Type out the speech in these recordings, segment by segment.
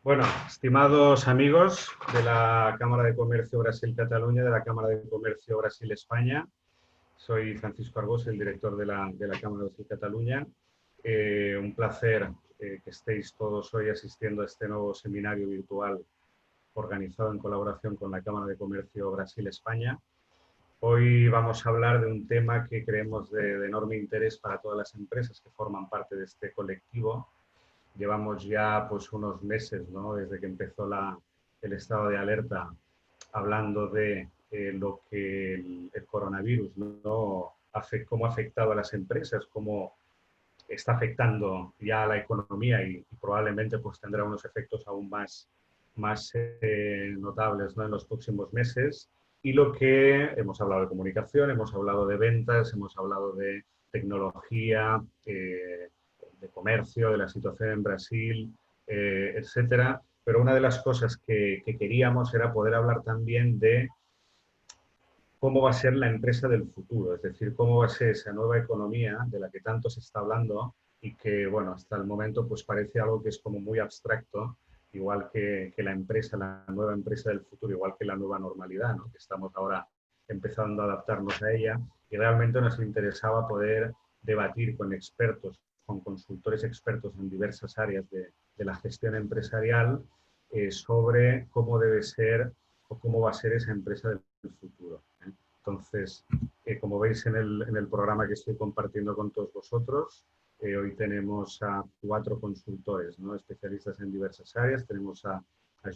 Bueno, estimados amigos de la Cámara de Comercio Brasil-Cataluña, de la Cámara de Comercio Brasil-España, soy Francisco Arbós, el director de la Cámara de Brasil-Cataluña. Un placer que estéis todos hoy asistiendo a este nuevo seminario virtual organizado en colaboración con la Cámara de Comercio Brasil-España. Hoy vamos a hablar de un tema que creemos de enorme interés para todas las empresas que forman parte de este colectivo. Llevamos ya pues unos meses, ¿no?, desde que empezó el estado de alerta, hablando de lo que el coronavirus, ¿no?, cómo ha afectado a las empresas, cómo está afectando ya a la economía y probablemente pues tendrá unos efectos aún más notables, ¿no?, en los próximos meses. Y lo que hemos hablado de comunicación, hemos hablado de ventas, hemos hablado de tecnología, de comercio, de la situación en Brasil, etcétera. Pero una de las cosas que queríamos era poder hablar también de cómo va a ser la empresa del futuro, es decir, cómo va a ser esa nueva economía de la que tanto se está hablando y que, bueno, hasta el momento pues parece algo que es como muy abstracto, igual que la empresa, la nueva empresa del futuro, igual que la nueva normalidad, ¿no?, que estamos ahora empezando a adaptarnos a ella, y realmente nos interesaba poder debatir con expertos, con consultores expertos en diversas áreas de la gestión empresarial, sobre cómo debe ser o cómo va a ser esa empresa del futuro. Entonces, como veis en el programa que estoy compartiendo con todos vosotros, hoy tenemos a 4 consultores, ¿no?, especialistas en diversas áreas. Tenemos a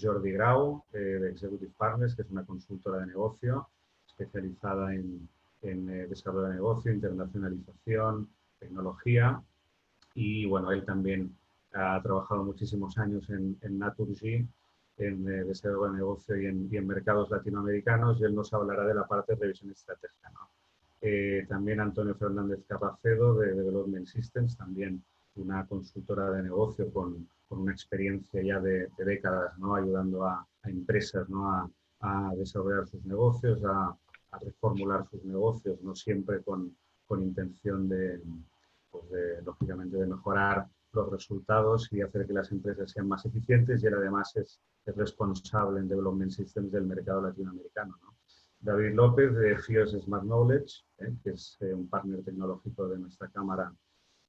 Jordi Grau, de Executive Partners, que es una consultora de negocio especializada en desarrollo de negocio, internacionalización, tecnología. Y bueno, él también ha trabajado muchísimos años en Naturgy, en desarrollo de negocio y en mercados latinoamericanos, y él nos hablará de la parte de revisión estratégica, ¿no? También Antonio Fernández Carracedo, de Development Systems, también una consultora de negocio con una experiencia ya de décadas, ¿no?, ayudando a empresas, ¿no?, a desarrollar sus negocios, a reformular sus negocios, no siempre con intención pues lógicamente, de mejorar los resultados y hacer que las empresas sean más eficientes, y él además es responsable en Development Systems del mercado latinoamericano, ¿no? David López, de FIOS Smart Knowledge, que es un partner tecnológico de nuestra cámara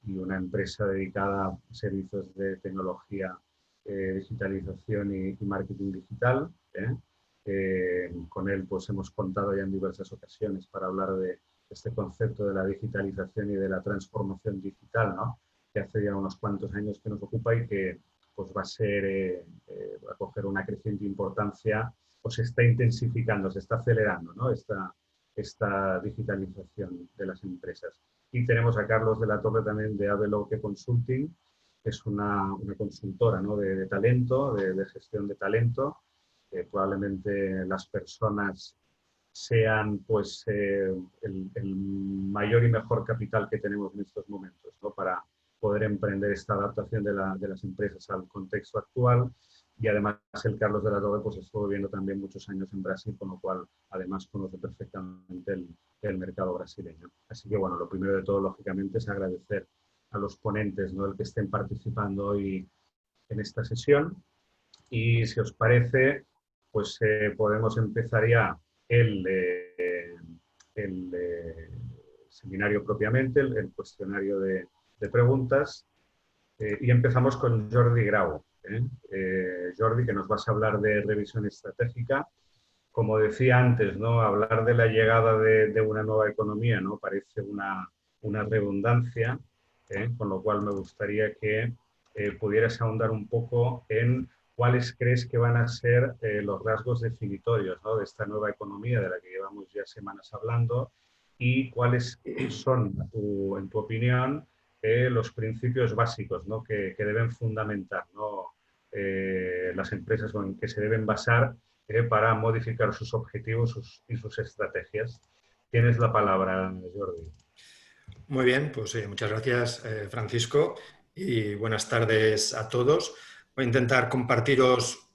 y una empresa dedicada a servicios de tecnología, digitalización y marketing digital. Con él pues hemos contado ya en diversas ocasiones para hablar de este concepto de la digitalización y de la transformación digital, ¿no?, que hace ya unos cuantos años que nos ocupa y que pues va a coger una creciente importancia, o se está intensificando, se está acelerando, ¿no?, esta digitalización de las empresas. Y tenemos a Carlos de la Torre también, de Aveloque Consulting, que es una consultora, ¿no?, de talento, de gestión de talento. Probablemente las personas sean pues el mayor y mejor capital que tenemos en estos momentos, ¿no?, para poder emprender esta adaptación de las empresas al contexto actual. Y además el Carlos de la Torre pues estuvo viviendo también muchos años en Brasil, con lo cual además conoce perfectamente el mercado brasileño. Así que bueno, lo primero de todo, lógicamente, es agradecer a los ponentes, ¿no?, el que estén participando hoy en esta sesión. Y si os parece, pues podemos empezar ya el, eh, el seminario propiamente, el cuestionario de preguntas. Y empezamos con Jordi Grau. Jordi, que nos vas a hablar de revisión estratégica. Como decía antes, ¿no?, hablar de la llegada de una nueva economía, ¿no?, parece una redundancia, con lo cual me gustaría que pudieras ahondar un poco en cuáles crees que van a ser los rasgos definitorios, ¿no?, de esta nueva economía de la que llevamos ya semanas hablando, y cuáles son, en tu opinión, los principios básicos, ¿no?, que deben fundamentar, ¿no?, las empresas, o en que se deben basar para modificar sus objetivos y sus estrategias. Tienes la palabra, Jordi. Muy bien, pues muchas gracias, Francisco, y buenas tardes a todos. Voy a intentar compartiros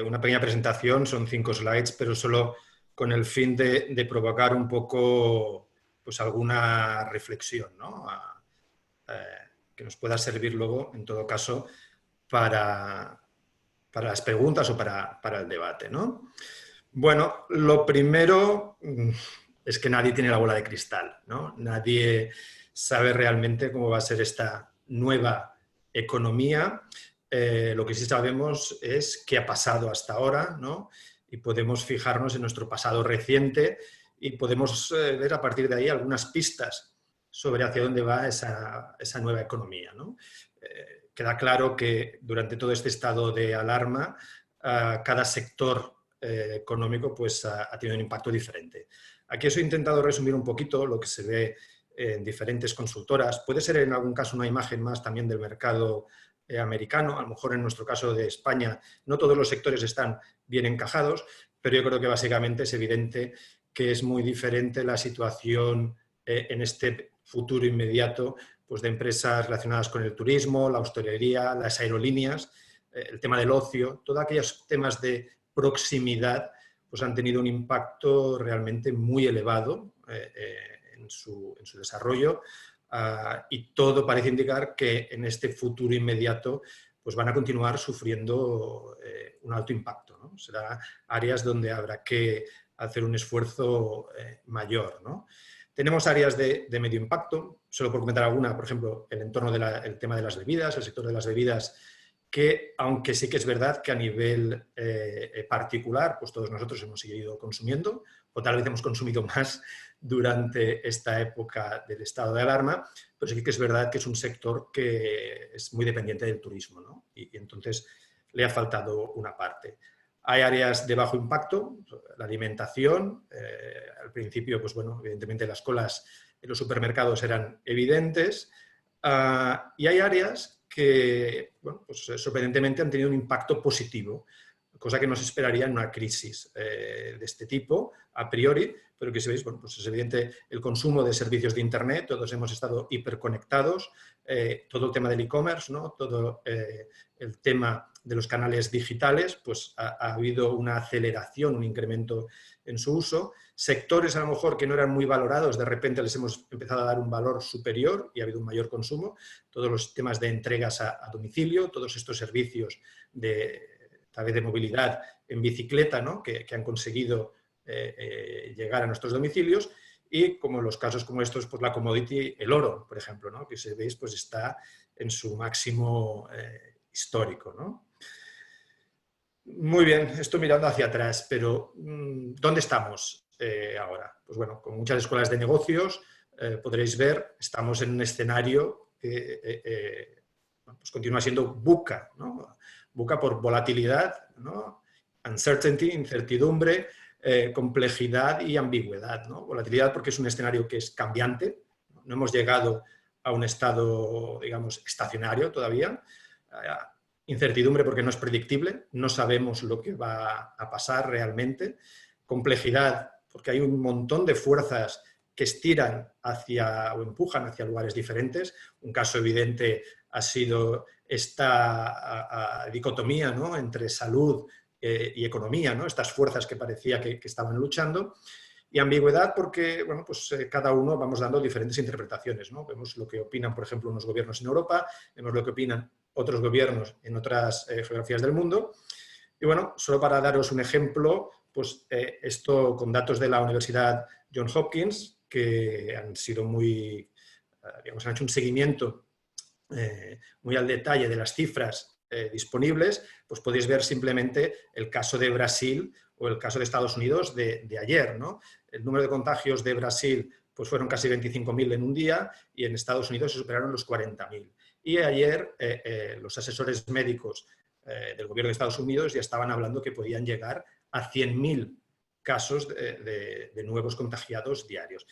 una pequeña presentación, son 5 slides, pero solo con el fin de provocar un poco pues alguna reflexión, ¿no?, que nos pueda servir luego, en todo caso, para las preguntas o para el debate, ¿no? Bueno, lo primero es que nadie tiene la bola de cristal, ¿no? Nadie sabe realmente cómo va a ser esta nueva economía. Lo que sí sabemos es qué ha pasado hasta ahora, ¿no? Y podemos fijarnos en nuestro pasado reciente y podemos ver a partir de ahí algunas pistas sobre hacia dónde va esa nueva economía, ¿no? Queda claro que durante todo este estado de alarma, cada sector económico pues, ha tenido un impacto diferente. Aquí os he intentado resumir un poquito lo que se ve en diferentes consultoras. Puede ser en algún caso una imagen más también del mercado americano. A lo mejor en nuestro caso de España no todos los sectores están bien encajados, pero yo creo que básicamente es evidente que es muy diferente la situación en este futuro inmediato pues, de empresas relacionadas con el turismo, la hostelería, las aerolíneas, el tema del ocio, todos aquellos temas de proximidad pues han tenido un impacto realmente muy elevado en su desarrollo y todo parece indicar que en este futuro inmediato pues van a continuar sufriendo un alto impacto, ¿no? Será áreas donde habrá que hacer un esfuerzo mayor, ¿no? Tenemos áreas de medio impacto, solo por comentar alguna, por ejemplo, el entorno del tema de las bebidas, el sector de las bebidas, que aunque sí que es verdad que a nivel particular, pues todos nosotros hemos seguido consumiendo, o tal vez hemos consumido más durante esta época del estado de alarma, pero sí que es verdad que es un sector que es muy dependiente del turismo, ¿no? Y entonces le ha faltado una parte. Hay áreas de bajo impacto, la alimentación, al principio, pues bueno, evidentemente las colas en los supermercados eran evidentes, y hay áreas que, bueno, pues sorprendentemente han tenido un impacto positivo, cosa que no se esperaría en una crisis de este tipo, a priori, pero que si veis, bueno, pues es evidente el consumo de servicios de Internet, todos hemos estado hiperconectados, todo el tema del e-commerce, ¿no? Todo el tema de los canales digitales, pues ha habido una aceleración, un incremento en su uso. Sectores a lo mejor que no eran muy valorados, de repente les hemos empezado a dar un valor superior y ha habido un mayor consumo. Todos los temas de entregas a domicilio, todos estos servicios tal vez de movilidad en bicicleta, ¿no? que han conseguido llegar a nuestros domicilios. Y como en los casos como estos, pues la commodity, el oro, por ejemplo, ¿no? que si veis, pues está en su máximo histórico, ¿no? Muy bien, estoy mirando hacia atrás, pero ¿dónde estamos ahora? Pues bueno, con muchas escuelas de negocios podréis ver, estamos en un escenario que pues continúa siendo VUCA, ¿no? VUCA por volatilidad, ¿no? Uncertainty, incertidumbre, complejidad y ambigüedad, ¿no? Volatilidad porque es un escenario que es cambiante, no hemos llegado a un estado, digamos, estacionario todavía. Incertidumbre porque no es predictible, no sabemos lo que va a pasar realmente. Complejidad porque hay un montón de fuerzas que estiran hacia o empujan hacia lugares diferentes. Un caso evidente ha sido esta dicotomía, ¿no? entre salud y economía, ¿no? Estas fuerzas que parecía que estaban luchando. Y ambigüedad porque, bueno, pues cada uno vamos dando diferentes interpretaciones, ¿no? Vemos lo que opinan, por ejemplo, unos gobiernos en Europa, vemos lo que opinan otros gobiernos en otras geografías del mundo. Y bueno, solo para daros un ejemplo, pues esto con datos de la Universidad Johns Hopkins, que han sido muy, digamos, han hecho un seguimiento muy al detalle de las cifras disponibles, pues podéis ver simplemente el caso de Brasil o el caso de Estados Unidos de ayer, ¿no? El número de contagios de Brasil pues fueron casi 25.000 en un día y en Estados Unidos se superaron los 40.000. Y ayer los asesores médicos del gobierno de Estados Unidos ya estaban hablando que podían llegar a 100.000 casos de nuevos contagiados diarios.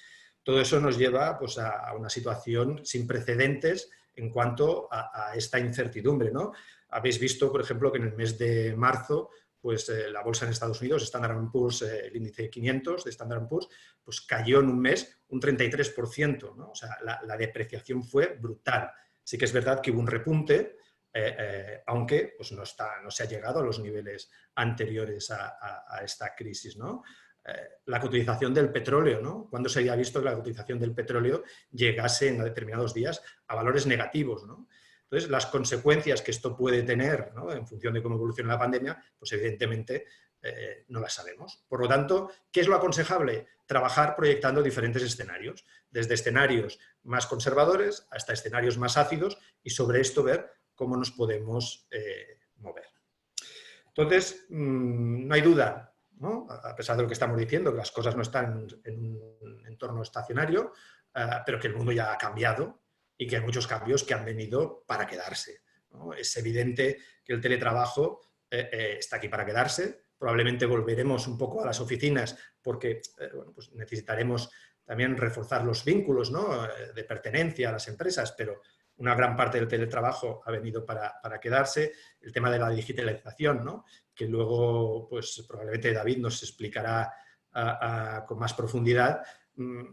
Todo eso nos lleva pues, a una situación sin precedentes en cuanto a esta incertidumbre, ¿no? Habéis visto, por ejemplo, que en el mes de marzo pues la bolsa en Estados Unidos, Standard & Poor's, el índice 500 de Standard & Poor's, pues cayó en un mes un 33%, ¿no? O sea, la depreciación fue brutal. Sí que es verdad que hubo un repunte, aunque pues no se ha llegado a los niveles anteriores a esta crisis, ¿no? La cotización del petróleo, ¿no? ¿Cuándo se había visto que la cotización del petróleo llegase en determinados días a valores negativos, ¿no? Entonces, las consecuencias que esto puede tener, ¿no?, en función de cómo evoluciona la pandemia, pues evidentemente no las sabemos. Por lo tanto, ¿qué es lo aconsejable? Trabajar proyectando diferentes escenarios, desde escenarios más conservadores hasta escenarios más ácidos, y sobre esto ver cómo nos podemos mover. Entonces, no hay duda, ¿no?, a pesar de lo que estamos diciendo, que las cosas no están en un entorno estacionario, pero que el mundo ya ha cambiado y que hay muchos cambios que han venido para quedarse, ¿no? Es evidente que el teletrabajo está aquí para quedarse. Probablemente volveremos un poco a las oficinas porque bueno, pues necesitaremos también reforzar los vínculos, ¿no?, de pertenencia a las empresas, pero una gran parte del teletrabajo ha venido para quedarse. El tema de la digitalización, ¿no?, que luego pues, probablemente David nos explicará con más profundidad,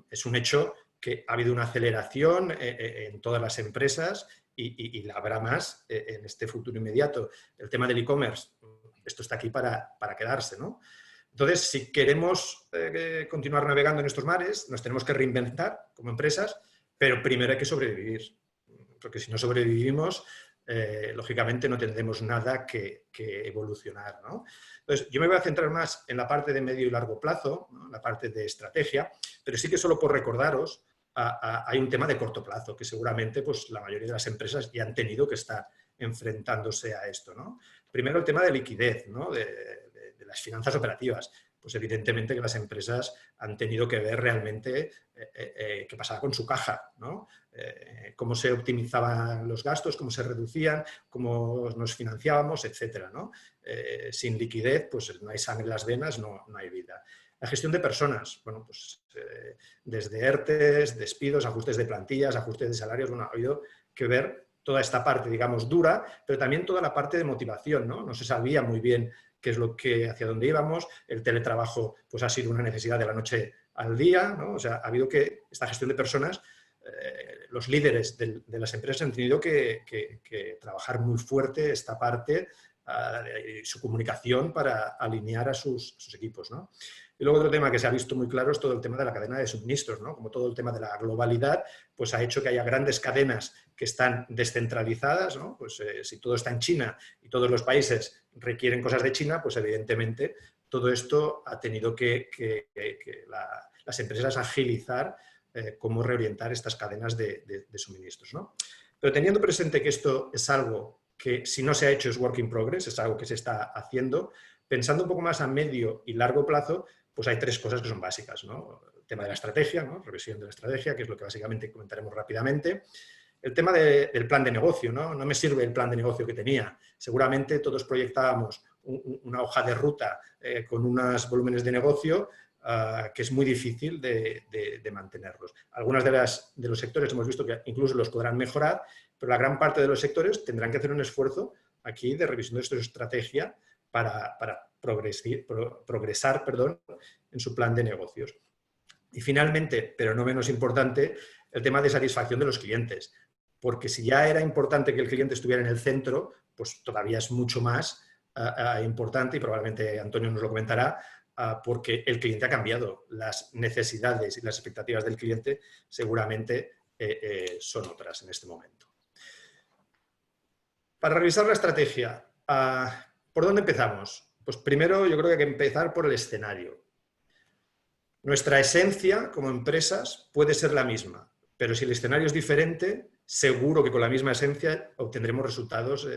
es un hecho que ha habido una aceleración en todas las empresas y la habrá más en este futuro inmediato. El tema del e-commerce, esto está aquí para quedarse, ¿no? Entonces, si queremos continuar navegando en estos mares, nos tenemos que reinventar como empresas, pero primero hay que sobrevivir, porque si no sobrevivimos, lógicamente no tendremos nada que evolucionar, ¿no? Entonces, yo me voy a centrar más en la parte de medio y largo plazo, ¿no?, la parte de estrategia, pero sí que solo por recordaros, hay un tema de corto plazo, que seguramente pues, la mayoría de las empresas ya han tenido que estar enfrentándose a esto, ¿no? Primero, el tema de liquidez, ¿no?, de las finanzas operativas. Pues evidentemente que las empresas han tenido que ver realmente qué pasaba con su caja, ¿no? Cómo se optimizaban los gastos, cómo se reducían, cómo nos financiábamos, etcétera, ¿no? Sin liquidez, pues no hay sangre en las venas, no hay vida. La gestión de personas, bueno, pues desde ERTES, despidos, ajustes de plantillas, ajustes de salarios, bueno, ha habido que ver toda esta parte, digamos, dura, pero también toda la parte de motivación, ¿no? No se sabía muy bien qué es lo que, hacia dónde íbamos. El teletrabajo pues, ha sido una necesidad de la noche al día, ¿no? O sea, ha habido que, esta gestión de personas, los líderes de las empresas han tenido que trabajar muy fuerte esta parte, su comunicación para alinear a sus equipos, ¿no? Y luego otro tema que se ha visto muy claro es todo el tema de la cadena de suministros, ¿no? Como todo el tema de la globalidad, pues ha hecho que haya grandes cadenas que están descentralizadas, ¿no? Pues si todo está en China y todos los países requieren cosas de China, pues evidentemente todo esto ha tenido que las empresas agilizar cómo reorientar estas cadenas de suministros, ¿no? Pero teniendo presente que esto es algo que si no se ha hecho es work in progress, es algo que se está haciendo, pensando un poco más a medio y largo plazo, pues hay tres cosas que son básicas, ¿no? El tema de la estrategia, ¿no?, revisión de la estrategia, que es lo que básicamente comentaremos rápidamente. El tema del plan de negocio, ¿no? No me sirve el plan de negocio que tenía. Seguramente todos proyectábamos una hoja de ruta con unos volúmenes de negocio que es muy difícil de mantenerlos. Algunos de los sectores hemos visto que incluso los podrán mejorar, pero la gran parte de los sectores tendrán que hacer un esfuerzo aquí de revisión de su estrategia para progresar en su plan de negocios. Y finalmente, pero no menos importante, el tema de satisfacción de los clientes. Porque si ya era importante que el cliente estuviera en el centro, pues todavía es mucho más importante, y probablemente Antonio nos lo comentará, porque el cliente ha cambiado. Las necesidades y las expectativas del cliente seguramente son otras en este momento. Para revisar la estrategia, ¿por dónde empezamos? Pues primero yo creo que hay que empezar por el escenario. Nuestra esencia como empresas puede ser la misma, pero si el escenario es diferente, seguro que con la misma esencia obtendremos resultados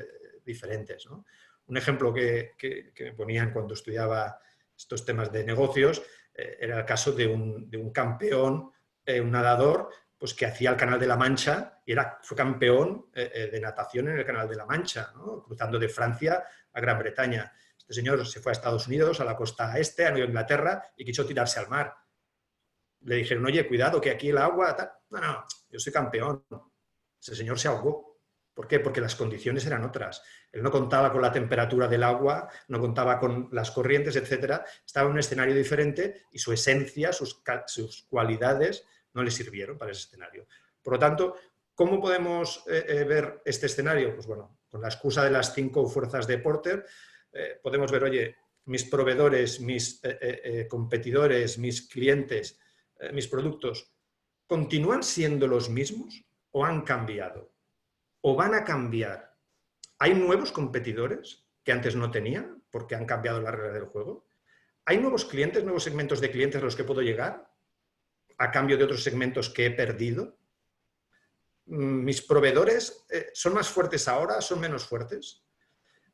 diferentes, ¿no? Un ejemplo que me ponían cuando estudiaba estos temas de negocios era el caso de un campeón, un nadador, pues que hacía el Canal de la Mancha y fue campeón de natación en el Canal de la Mancha, ¿no?, cruzando de Francia a Gran Bretaña. Este señor se fue a Estados Unidos, a la costa este, a Nueva Inglaterra, y quiso tirarse al mar. Le dijeron, oye, cuidado, que aquí el agua... Tal. No, yo soy campeón. Ese señor se ahogó. ¿Por qué? Porque las condiciones eran otras. Él no contaba con la temperatura del agua, no contaba con las corrientes, etcétera. Estaba en un escenario diferente y su esencia, sus cualidades no le sirvieron para ese escenario. Por lo tanto, ¿cómo podemos ver este escenario? Pues bueno, con la excusa de las 5 fuerzas de Porter, podemos ver, oye, mis proveedores, mis competidores, mis clientes, mis productos, ¿continúan siendo los mismos o han cambiado? o van a cambiar. ¿Hay nuevos competidores que antes no tenían porque han cambiado las reglas del juego? ¿Hay nuevos clientes, nuevos segmentos de clientes a los que puedo llegar a cambio de otros segmentos que he perdido? ¿Mis proveedores son más fuertes ahora, son menos fuertes?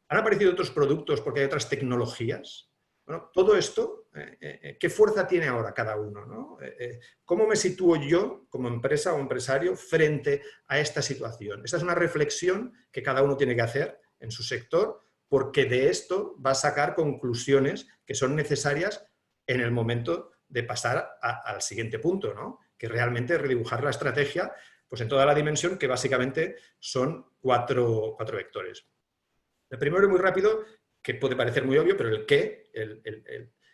¿Han aparecido otros productos porque hay otras tecnologías? Bueno, todo esto, ¿qué fuerza tiene ahora cada uno, ¿no? ¿Cómo me sitúo yo como empresa o empresario frente a esta situación? Esta es una reflexión que cada uno tiene que hacer en su sector, porque de esto va a sacar conclusiones que son necesarias en el momento de pasar al siguiente punto, ¿no? Que realmente redibujar la estrategia pues en toda la dimensión, que básicamente son cuatro vectores. El primero es muy rápido, que puede parecer muy obvio, pero el qué,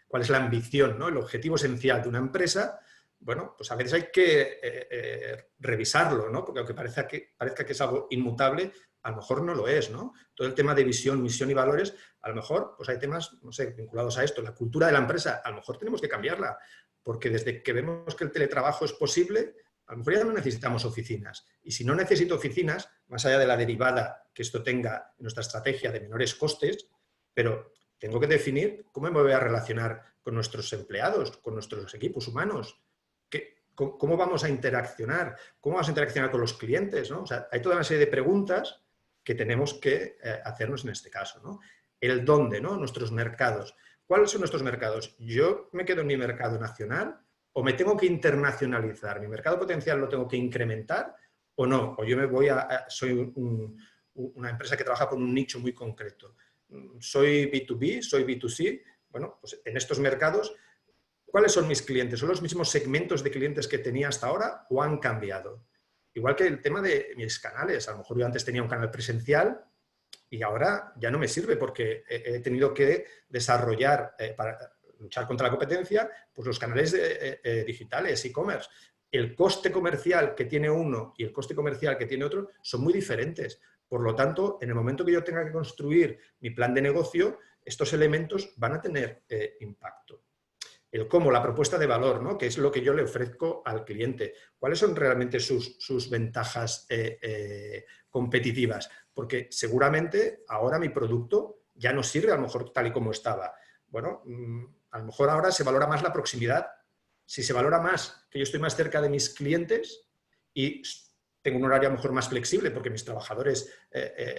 cuál es la ambición, ¿no? El objetivo esencial de una empresa. Bueno, pues a veces hay que revisarlo, ¿no? Porque aunque parezca que es algo inmutable, a lo mejor no lo es, ¿no? Todo el tema de visión, misión y valores, a lo mejor pues hay temas, no sé, vinculados a esto. La cultura de la empresa, a lo mejor tenemos que cambiarla, porque desde que vemos que el teletrabajo es posible, a lo mejor ya no necesitamos oficinas. Y si no necesito oficinas, más allá de la derivada que esto tenga en nuestra estrategia de menores costes, pero tengo que definir cómo me voy a relacionar con nuestros empleados, con nuestros equipos humanos, cómo vamos a interaccionar, cómo vamos a interaccionar con los clientes, ¿no? O sea, hay toda una serie de preguntas que tenemos que hacernos en este caso, ¿no? El dónde, ¿no? Nuestros mercados. ¿Cuáles son nuestros mercados? ¿Yo me quedo en mi mercado nacional o me tengo que internacionalizar? ¿Mi mercado potencial lo tengo que incrementar o no? ¿O yo me voy soy una empresa que trabaja por un nicho muy concreto? ¿Soy B2B? ¿Soy B2C? Bueno, pues en estos mercados, ¿cuáles son mis clientes? ¿Son los mismos segmentos de clientes que tenía hasta ahora o han cambiado? Igual que el tema de mis canales. A lo mejor yo antes tenía un canal presencial y ahora ya no me sirve porque he tenido que desarrollar, para luchar contra la competencia, pues los canales digitales, e-commerce. El coste comercial que tiene uno y el coste comercial que tiene otro son muy diferentes. Por lo tanto, en el momento que yo tenga que construir mi plan de negocio, estos elementos van a tener impacto. El cómo, la propuesta de valor, ¿no? Que es lo que yo le ofrezco al cliente. ¿Cuáles son realmente sus ventajas competitivas? Porque seguramente ahora mi producto ya no sirve a lo mejor tal y como estaba. Bueno, a lo mejor ahora se valora más la proximidad. Si se valora más que yo estoy más cerca de mis clientes y tengo un horario a lo mejor más flexible porque mis trabajadores,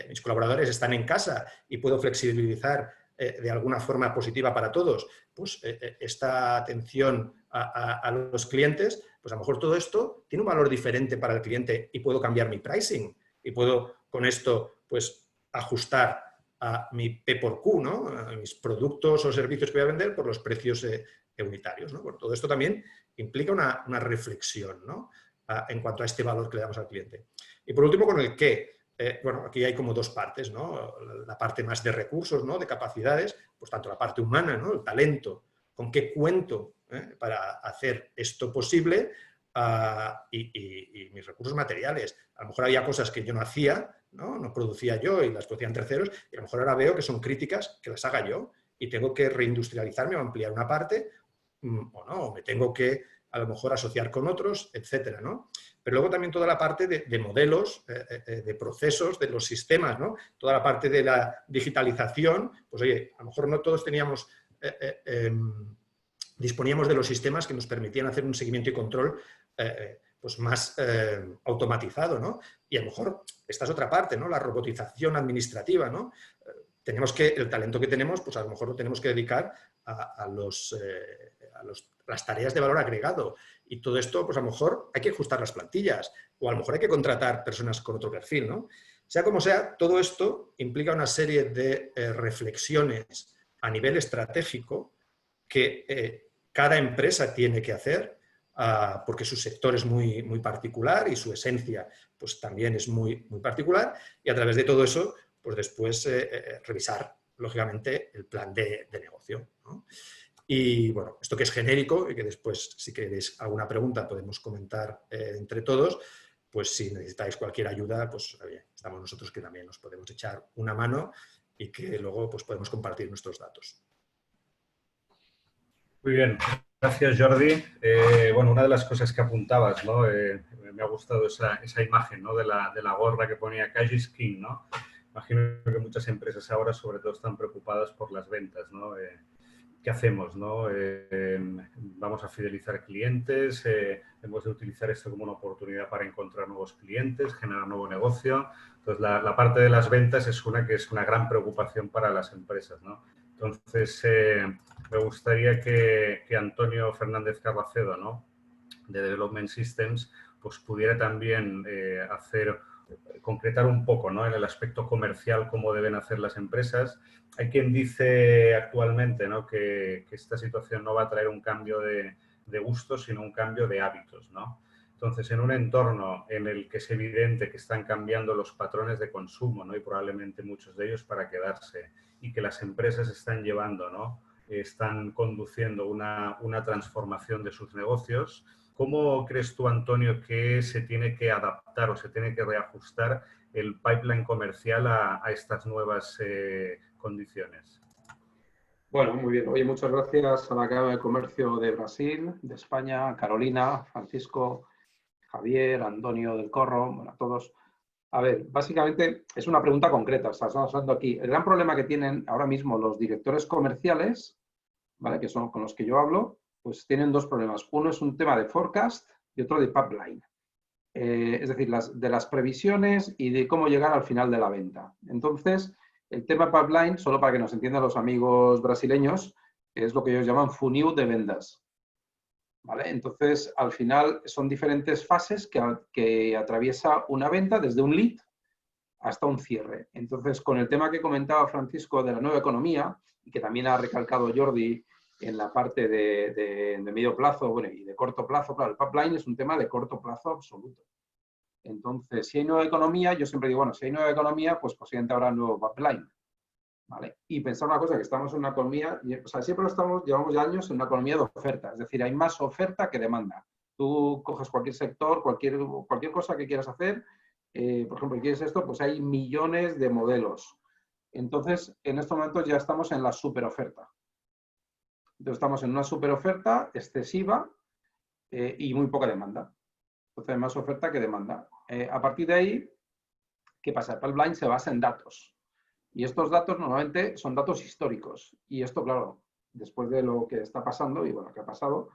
mis colaboradores están en casa y puedo flexibilizar de alguna forma positiva para todos, pues esta atención a los clientes, pues a lo mejor todo esto tiene un valor diferente para el cliente y puedo cambiar mi pricing y puedo con esto pues ajustar a mi P por Q, ¿no? A mis productos o servicios que voy a vender por los precios unitarios, ¿no? Bueno, todo esto también implica una reflexión, ¿no? En cuanto a este valor que le damos al cliente. Y por último, con el qué. Bueno, aquí hay como dos partes, ¿no? La parte más de recursos, ¿no? De capacidades, pues tanto la parte humana, ¿no? El talento, con qué cuento para hacer esto posible y mis recursos materiales. A lo mejor había cosas que yo no hacía, ¿no? No producía yo y las producían terceros y a lo mejor ahora veo que son críticas que las haga yo y tengo que reindustrializarme o ampliar una parte o no, o me tengo que a lo mejor asociar con otros, etcétera, ¿no? Pero luego también toda la parte de modelos, de procesos, de los sistemas, ¿no? Toda la parte de la digitalización, pues oye, a lo mejor no todos teníamos, disponíamos de los sistemas que nos permitían hacer un seguimiento y control pues más automatizado, ¿no? Y a lo mejor esta es otra parte, ¿no? La robotización administrativa, ¿no? Tenemos que, el talento que tenemos, pues a lo mejor lo tenemos que dedicar a las tareas de valor agregado. Y todo esto, pues a lo mejor hay que ajustar las plantillas o a lo mejor hay que contratar personas con otro perfil, ¿no? Sea como sea, todo esto implica una serie de reflexiones a nivel estratégico que cada empresa tiene que hacer porque su sector es muy, muy particular y su esencia pues también es muy, muy particular y a través de todo eso pues después revisar, lógicamente, el plan de negocio, ¿no? Y bueno, esto que es genérico y que después, si queréis alguna pregunta, podemos comentar entre todos, pues si necesitáis cualquier ayuda, pues oye, estamos nosotros que también nos podemos echar una mano y que luego pues podemos compartir nuestros datos. Muy bien, gracias Jordi. Bueno, una de las cosas que apuntabas, ¿no? Me ha gustado esa imagen, ¿no? de la gorra que ponía Cash is King, ¿no? Imagino que muchas empresas ahora sobre todo están preocupadas por las ventas, ¿no? ¿Qué hacemos, no? Vamos a fidelizar clientes, hemos de utilizar esto como una oportunidad para encontrar nuevos clientes, generar nuevo negocio. Entonces, la parte de las ventas es una gran preocupación para las empresas, ¿no? Entonces, me gustaría que Antonio Fernández Carracedo, ¿no? de Development Systems, pues pudiera también concretar un poco, ¿no? en el aspecto comercial cómo deben hacer las empresas. Hay quien dice actualmente, ¿no? que esta situación no va a traer un cambio de gustos, sino un cambio de hábitos, ¿no? Entonces, en un entorno en el que es evidente que están cambiando los patrones de consumo, ¿no? y probablemente muchos de ellos para quedarse, y que las empresas están llevando, ¿no? están conduciendo una transformación de sus negocios. ¿Cómo crees tú, Antonio, que se tiene que adaptar o se tiene que reajustar el pipeline comercial a estas nuevas condiciones? Bueno, muy bien. Oye, muchas gracias a la Cámara de Comercio de Brasil, de España, Carolina, Francisco, Javier, Antonio del Corro, bueno, a todos. A ver, básicamente es una pregunta concreta. O sea, estamos hablando aquí. El gran problema que tienen ahora mismo los directores comerciales, ¿vale? Que son con los que yo hablo, pues tienen dos problemas. Uno es un tema de forecast y otro de pipeline. Es decir, de las previsiones y de cómo llegar al final de la venta. Entonces, el tema pipeline, solo para que nos entiendan los amigos brasileños, es lo que ellos llaman funil de ventas. ¿Vale? Entonces, al final son diferentes fases que atraviesa una venta, desde un lead hasta un cierre. Entonces, con el tema que comentaba Francisco de la nueva economía, y que también ha recalcado Jordi en la parte de medio plazo, bueno, y de corto plazo, claro, el pipeline es un tema de corto plazo absoluto. Entonces, si hay nueva economía, yo siempre digo, bueno, si hay nueva economía, pues posiblemente habrá nuevo pipeline. ¿Vale? Y pensar una cosa, que estamos en una economía, o sea, siempre llevamos ya años en una economía de oferta, es decir, hay más oferta que demanda. Tú coges cualquier sector, cualquier cosa que quieras hacer, por ejemplo, quieres esto, pues hay millones de modelos. Entonces, en estos momentos ya estamos en la superoferta. Entonces, estamos en una superoferta excesiva y muy poca demanda. Entonces, hay más oferta que demanda. A partir de ahí, ¿qué pasa? El pipeline se basa en datos. Y estos datos normalmente son datos históricos. Y esto, claro, después de lo que está pasando y bueno, que ha pasado,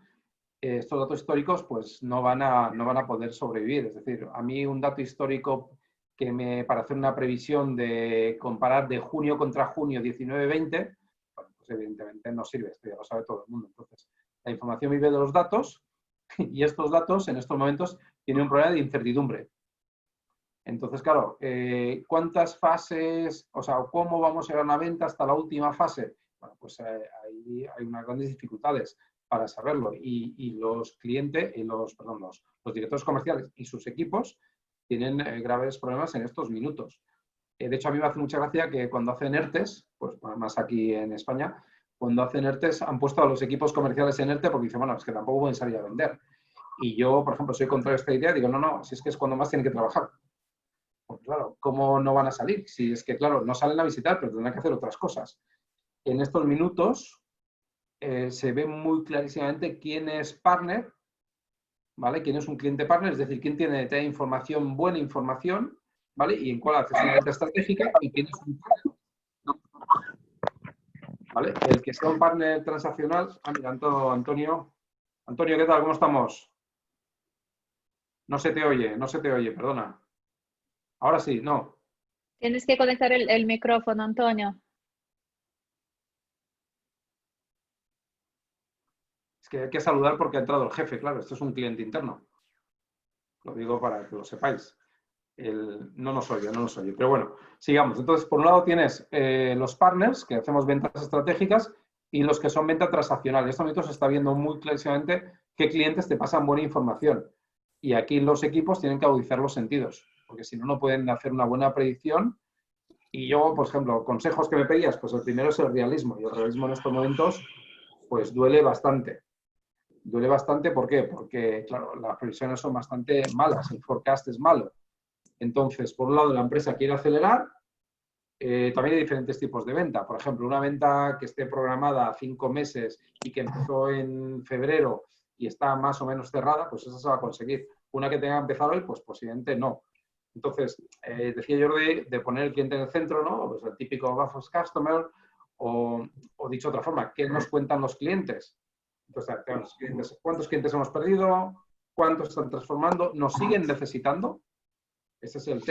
estos datos históricos pues no van a poder sobrevivir. Es decir, a mí un dato histórico para hacer una previsión de comparar de junio contra junio 19-20, bueno, pues evidentemente no sirve, esto ya lo sabe todo el mundo. Entonces, la información vive de los datos y estos datos en estos momentos tienen un problema de incertidumbre. Entonces, claro, ¿cuántas fases, o sea, cómo vamos a llegar a una venta hasta la última fase? Bueno, pues ahí hay unas grandes dificultades para saberlo y los clientes, los directores comerciales y sus equipos tienen graves problemas en estos minutos. De hecho, a mí me hace mucha gracia que cuando hacen ERTES, pues más aquí en España, cuando hacen ERTES han puesto a los equipos comerciales en ERTE porque dicen, bueno, es que tampoco pueden salir a vender. Y yo, por ejemplo, soy contra esta idea, digo, no, si es que es cuando más tienen que trabajar. Pues claro, ¿cómo no van a salir? Si es que, claro, no salen a visitar, pero tendrán que hacer otras cosas. En estos minutos se ve muy clarísimamente quién es partner, ¿vale? Quién es un cliente partner, es decir, quién tiene información, buena información, ¿vale? Y en cuál haces una venta estratégica y quién es un partner, ¿vale? El que sea un partner transaccional. Ah, mira, Antonio. Antonio, ¿qué tal? ¿Cómo estamos? No se te oye, perdona. Ahora sí, no. Tienes que conectar el micrófono, Antonio. Es que hay que saludar porque ha entrado el jefe, claro, esto es un cliente interno. Lo digo para que lo sepáis. No nos oye. Pero bueno, sigamos. Entonces, por un lado tienes los partners, que hacemos ventas estratégicas, y los que son venta transaccional. En estos momentos se está viendo muy clarísimamente qué clientes te pasan buena información. Y aquí los equipos tienen que agudizar los sentidos, porque si no, no pueden hacer una buena predicción. Y yo, por ejemplo, consejos que me pedías, pues el primero es el realismo. Y el realismo en estos momentos, pues duele bastante. Duele bastante, ¿por qué? Porque, claro, las previsiones son bastante malas, el forecast es malo. Entonces, por un lado, la empresa quiere acelerar, También hay diferentes tipos de venta. Por ejemplo, una venta que esté programada a 5 meses y que empezó en febrero y está más o menos cerrada, pues esa se va a conseguir. Una que tenga que empezar hoy, pues posiblemente no. Entonces, decía yo de poner el cliente en el centro, ¿no? Pues el típico Buffers Customer, o dicho de otra forma, ¿qué nos cuentan los clientes? Entonces, ¿cuántos clientes hemos perdido? ¿Cuántos están transformando? ¿Nos siguen necesitando? Ese es el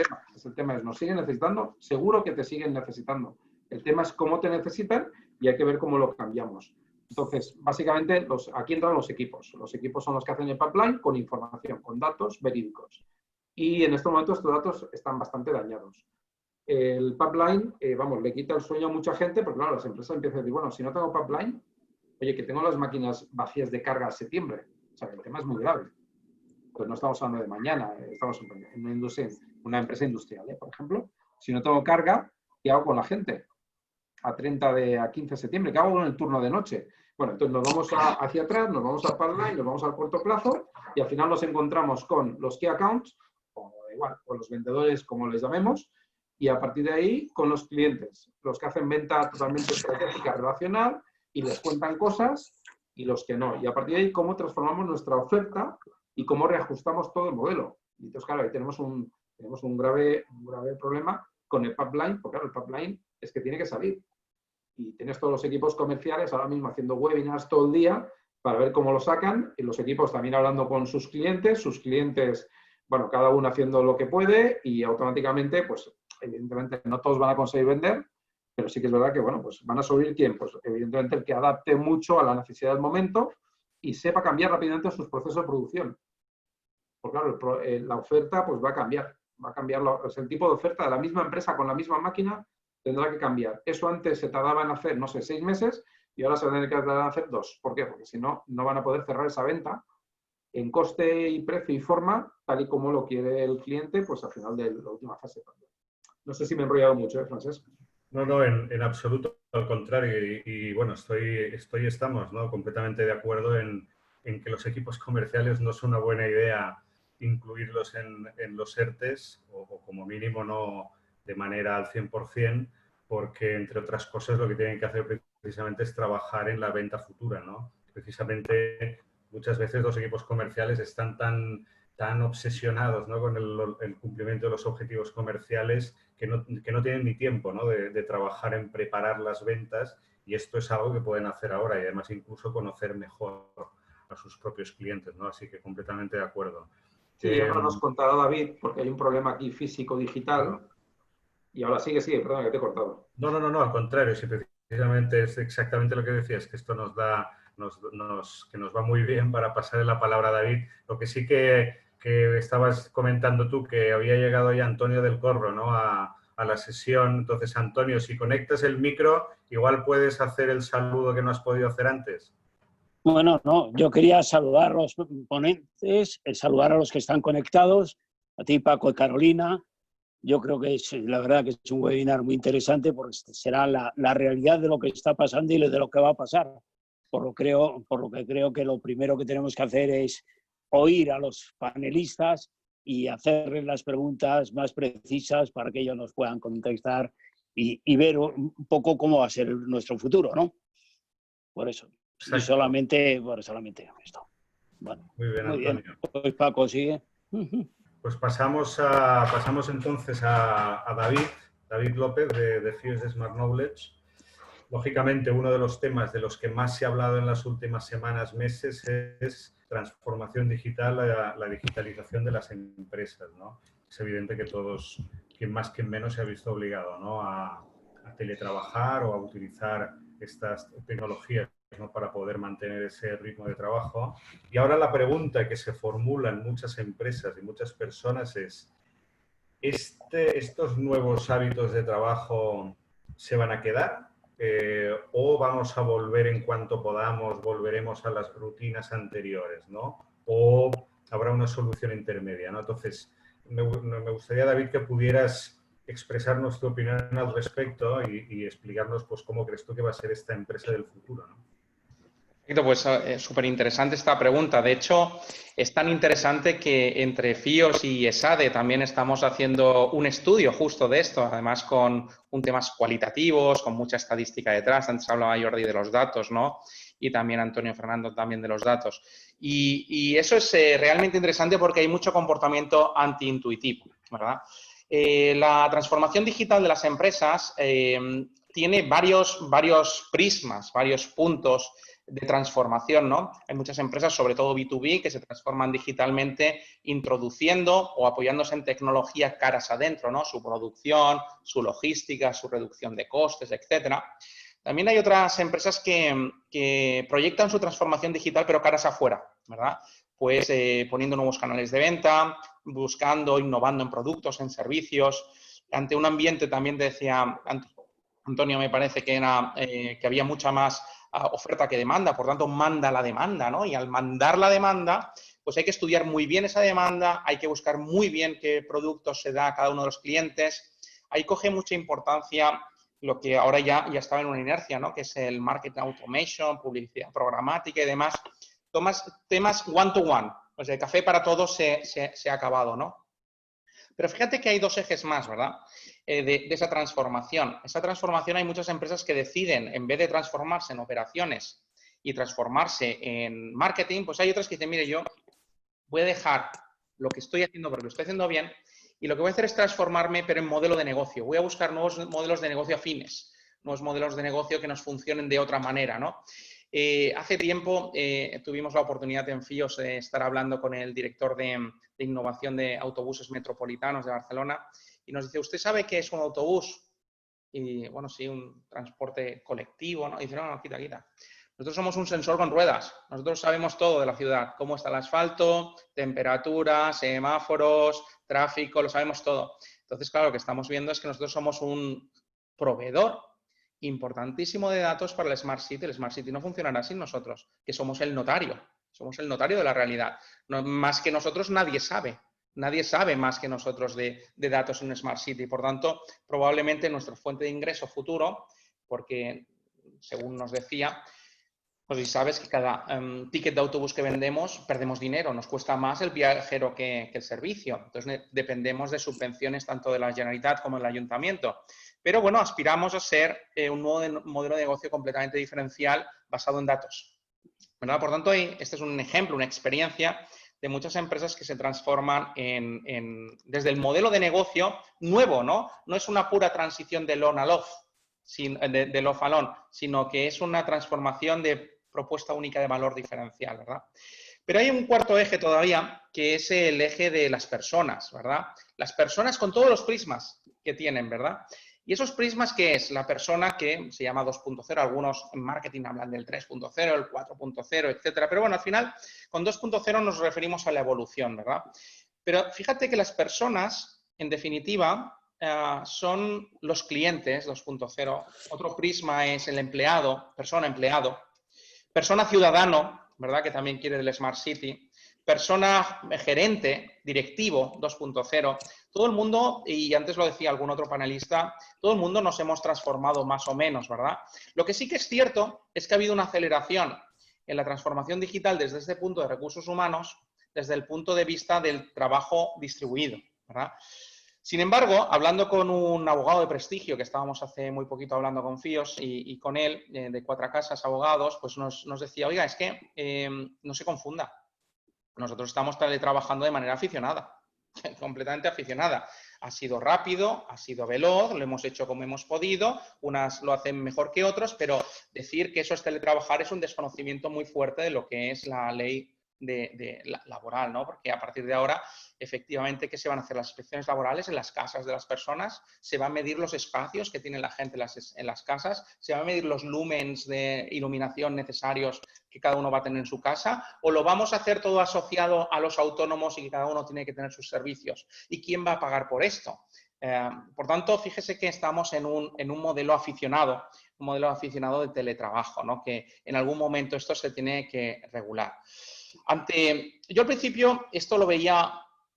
tema. ¿Nos siguen necesitando? Seguro que te siguen necesitando. El tema es cómo te necesitan y hay que ver cómo lo cambiamos. Entonces, básicamente, aquí entran los equipos. Los equipos son los que hacen el pipeline con información, con datos verídicos. Y en estos momentos estos datos están bastante dañados. El pipeline, le quita el sueño a mucha gente, porque claro, las empresas empiezan a decir, bueno, si no tengo pipeline, oye, que tengo las máquinas vacías de carga en septiembre. O sea, que el tema es muy grave. Pues no estamos hablando de mañana, estamos en una empresa industrial, por ejemplo. Si no tengo carga, ¿qué hago con la gente? A 15 de septiembre, ¿qué hago con el turno de noche? Bueno, entonces nos vamos hacia atrás, nos vamos al pipeline, nos vamos al corto plazo y al final nos encontramos con los key accounts, o igual, con los vendedores, como les llamemos, y a partir de ahí con los clientes, los que hacen venta totalmente estratégica, relacional, y les cuentan cosas, y los que no. Y a partir de ahí, cómo transformamos nuestra oferta y cómo reajustamos todo el modelo. Y entonces, claro, ahí tenemos un grave problema con el pipeline, porque claro, el pipeline es que tiene que salir. Y tienes todos los equipos comerciales ahora mismo haciendo webinars todo el día para ver cómo lo sacan, y los equipos también hablando con sus clientes, bueno, cada uno haciendo lo que puede, y automáticamente, pues, evidentemente no todos van a conseguir vender, pero sí que es verdad que, bueno, pues van a subir quién, pues evidentemente el que adapte mucho a la necesidad del momento y sepa cambiar rápidamente sus procesos de producción. Porque claro, la oferta pues va a cambiar, el tipo de oferta de la misma empresa con la misma máquina tendrá que cambiar. Eso antes se tardaba en hacer, no sé, 6 meses y ahora se va a tener que tardar en hacer 2. ¿Por qué? Porque si no, no van a poder cerrar esa venta en coste y precio y forma, tal y como lo quiere el cliente, pues al final de la última fase. No sé si me he enrollado mucho, Francesc. No, en absoluto, al contrario. Y bueno, estamos, ¿no?, completamente de acuerdo en que los equipos comerciales no es una buena idea incluirlos en los ERTEs, o como mínimo no de manera al 100%, porque entre otras cosas lo que tienen que hacer precisamente es trabajar en la venta futura, ¿no? Precisamente muchas veces los equipos comerciales están tan obsesionados, ¿no?, con el cumplimiento de los objetivos comerciales que no tienen ni tiempo, ¿no?, de trabajar en preparar las ventas, y esto es algo que pueden hacer ahora y además incluso conocer mejor a sus propios clientes, ¿no? Así que completamente de acuerdo. Sí, ahora nos contará David, porque hay un problema aquí físico-digital. Claro. Y ahora sigue, perdón, que te he cortado. No, al contrario, sí, precisamente es exactamente lo que decías, que esto nos va muy bien para pasarle la palabra a David. Lo que sí que estabas comentando tú, que había llegado ya Antonio del Corro, ¿no?, a la sesión. Entonces, Antonio, si conectas el micro, igual puedes hacer el saludo que no has podido hacer antes. Bueno, no, yo quería saludar a los ponentes, saludar a los que están conectados, a ti, Paco y Carolina. Yo creo que la verdad que es un webinar muy interesante, porque será la realidad de lo que está pasando y de lo que va a pasar. Por lo que creo que lo primero que tenemos que hacer es oír a los panelistas y hacerles las preguntas más precisas para que ellos nos puedan contestar y ver un poco cómo va a ser nuestro futuro, ¿no? Por eso. Exacto. Y solamente esto. Bueno, muy bien, Antonio. Pues Paco, sigue. Pues pasamos entonces a David López, de FIOS de Smart Knowledge. Lógicamente, uno de los temas de los que más se ha hablado en las últimas semanas, meses, es transformación digital, la digitalización de las empresas, ¿no? Es evidente que todos, quien más, quien menos, se ha visto obligado, ¿no?, a teletrabajar o a utilizar estas tecnologías, ¿no?, para poder mantener ese ritmo de trabajo. Y ahora la pregunta que se formula en muchas empresas y muchas personas es: ¿estos nuevos hábitos de trabajo se van a quedar? ¿O vamos a volver en cuanto podamos, volveremos a las rutinas anteriores, ¿no? ¿O habrá una solución intermedia, ¿no? Entonces, me gustaría, David, que pudieras expresarnos tu opinión al respecto y explicarnos, pues, cómo crees tú que va a ser esta empresa del futuro, ¿no? Pues súper interesante esta pregunta. De hecho, es tan interesante que entre FIOS y ESADE también estamos haciendo un estudio justo de esto, además con temas cualitativos, con mucha estadística detrás. Antes hablaba Jordi de los datos, ¿no? Y también Antonio Fernando también de los datos. Y eso es realmente interesante porque hay mucho comportamiento antiintuitivo, ¿verdad? La transformación digital de las empresas tiene varios prismas, varios puntos de transformación, ¿no? Hay muchas empresas, sobre todo B2B, que se transforman digitalmente introduciendo o apoyándose en tecnología caras adentro, ¿no? Su producción, su logística, su reducción de costes, etcétera. También hay otras empresas que proyectan su transformación digital, pero caras afuera, ¿verdad? Pues poniendo nuevos canales de venta, buscando, innovando en productos, en servicios, ante un ambiente, también decía Antonio, me parece que había mucha más oferta que demanda, por tanto manda la demanda, ¿no? Y al mandar la demanda, pues hay que estudiar muy bien esa demanda, hay que buscar muy bien qué productos se da a cada uno de los clientes. Ahí coge mucha importancia lo que ahora ya estaba en una inercia, ¿no? Que es el marketing automation, publicidad programática y demás. Temas one-to-one, o sea, el café para todos se ha acabado, ¿no? Pero fíjate que hay dos ejes más, ¿verdad? De esa transformación. Esa transformación hay muchas empresas que deciden, en vez de transformarse en operaciones y transformarse en marketing, pues hay otras que dicen, mire, yo voy a dejar lo que estoy haciendo porque lo estoy haciendo bien y lo que voy a hacer es transformarme, pero en modelo de negocio. Voy a buscar nuevos modelos de negocio afines, nuevos modelos de negocio que nos funcionen de otra manera, ¿no? Hace tiempo tuvimos la oportunidad en FIOS de estar hablando con el director de innovación de autobuses metropolitanos de Barcelona y nos dice, ¿usted sabe qué es un autobús? Y bueno, sí, un transporte colectivo, ¿no? Y dice, no, quita. Nosotros somos un sensor con ruedas. Nosotros sabemos todo de la ciudad, cómo está el asfalto, temperaturas, semáforos, tráfico, lo sabemos todo. Entonces, claro, lo que estamos viendo es que nosotros somos un proveedor importantísimo de datos para el Smart City. El Smart City no funcionará sin nosotros, que somos el notario de la realidad. No, más que nosotros nadie sabe. Nadie sabe más que nosotros de datos en un Smart City. Por tanto, probablemente nuestra fuente de ingreso futuro, porque según nos decía, pues si sabes que cada ticket de autobús que vendemos perdemos dinero, nos cuesta más el viajero que el servicio. Entonces dependemos de subvenciones tanto de la Generalitat como del Ayuntamiento. Pero bueno, aspiramos a ser un nuevo modelo de negocio completamente diferencial basado en datos, ¿verdad? Por tanto, este es un ejemplo, una experiencia de muchas empresas que se transforman desde el modelo de negocio nuevo, ¿no? No es una pura transición de on a off, de off a on, sino que es una transformación de propuesta única de valor diferencial, ¿verdad? Pero hay un cuarto eje todavía, que es el eje de las personas, ¿verdad? Las personas con todos los prismas que tienen, ¿verdad? ¿Y esos prismas qué es? La persona que se llama 2.0, algunos en marketing hablan del 3.0, el 4.0, etcétera. Pero bueno, al final, con 2.0 nos referimos a la evolución, ¿verdad? Pero fíjate que las personas, en definitiva, son los clientes, 2.0. Otro prisma es el empleado, persona-empleado. Persona ciudadano, ¿verdad? Que también quiere del Smart City. Persona gerente, directivo, 2.0. Todo el mundo, y antes lo decía algún otro panelista, todo el mundo nos hemos transformado más o menos, ¿verdad? Lo que sí que es cierto es que ha habido una aceleración en la transformación digital desde este punto de recursos humanos, desde el punto de vista del trabajo distribuido, ¿verdad? Sin embargo, hablando con un abogado de prestigio, que estábamos hace muy poquito hablando con FIOS y con él, de Cuatro Casas Abogados, pues nos decía, oiga, es que no se confunda. Nosotros estamos trabajando de manera aficionada, completamente aficionada. Ha sido rápido, ha sido veloz, lo hemos hecho como hemos podido, unas lo hacen mejor que otros, pero decir que eso es teletrabajar es un desconocimiento muy fuerte de lo que es la ley laboral, ¿no? Porque a partir de ahora, efectivamente, ¿qué se van a hacer? Las inspecciones laborales en las casas de las personas, se van a medir los espacios que tiene la gente en las casas, se van a medir los lumens de iluminación necesarios que cada uno va a tener en su casa, o lo vamos a hacer todo asociado a los autónomos y que cada uno tiene que tener sus servicios. ¿Y quién va a pagar por esto? Por tanto, fíjese que estamos en un modelo aficionado, de teletrabajo, ¿no? Que en algún momento esto se tiene que regular. Yo al principio esto lo veía,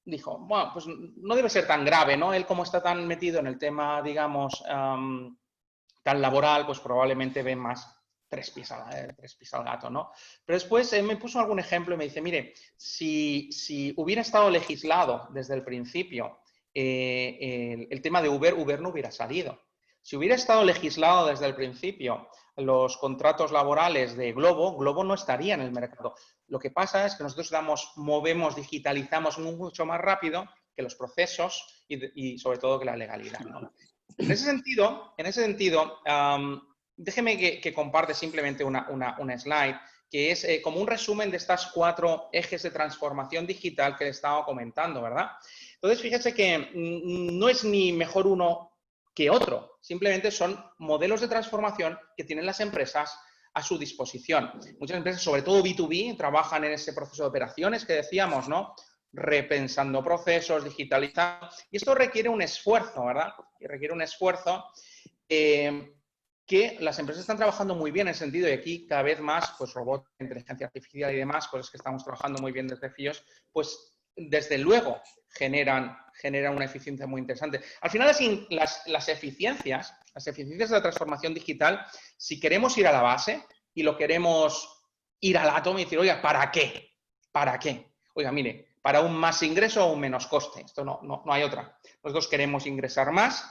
dijo, bueno, pues no debe ser tan grave, ¿no? Él como está tan metido en el tema, digamos, tan laboral, pues probablemente ve más tres pies al gato, ¿no? Pero después me puso algún ejemplo y me dice, mire, si hubiera estado legislado desde el principio el tema de Uber, Uber no hubiera salido. Si hubiera estado legislado desde el principio los contratos laborales de Glovo, Glovo no estaría en el mercado. Lo que pasa es que nosotros movemos, digitalizamos mucho más rápido que los procesos y sobre todo que la legalidad, ¿no? En ese sentido, déjeme que comparte simplemente una slide que es como un resumen de estas 4 ejes de transformación digital que le estaba comentando, ¿verdad? Entonces, fíjese que no es ni mejor uno que otro, simplemente son modelos de transformación que tienen las empresas a su disposición. Muchas empresas, sobre todo B2B, trabajan en ese proceso de operaciones que decíamos, ¿no? Repensando procesos, digitalizando, y esto requiere un esfuerzo, ¿verdad? Y requiere un esfuerzo que las empresas están trabajando muy bien en el sentido de aquí cada vez más, pues robots, inteligencia artificial y demás, cosas que estamos trabajando muy bien desde FIOS, pues desde luego generan una eficiencia muy interesante. Al final las eficiencias de la transformación digital, si queremos ir a la base y lo queremos ir al átomo y decir, oiga, ¿para qué? ¿Para qué? Oiga, mire, para un más ingreso o un menos coste. Esto no hay otra. Nosotros queremos ingresar más,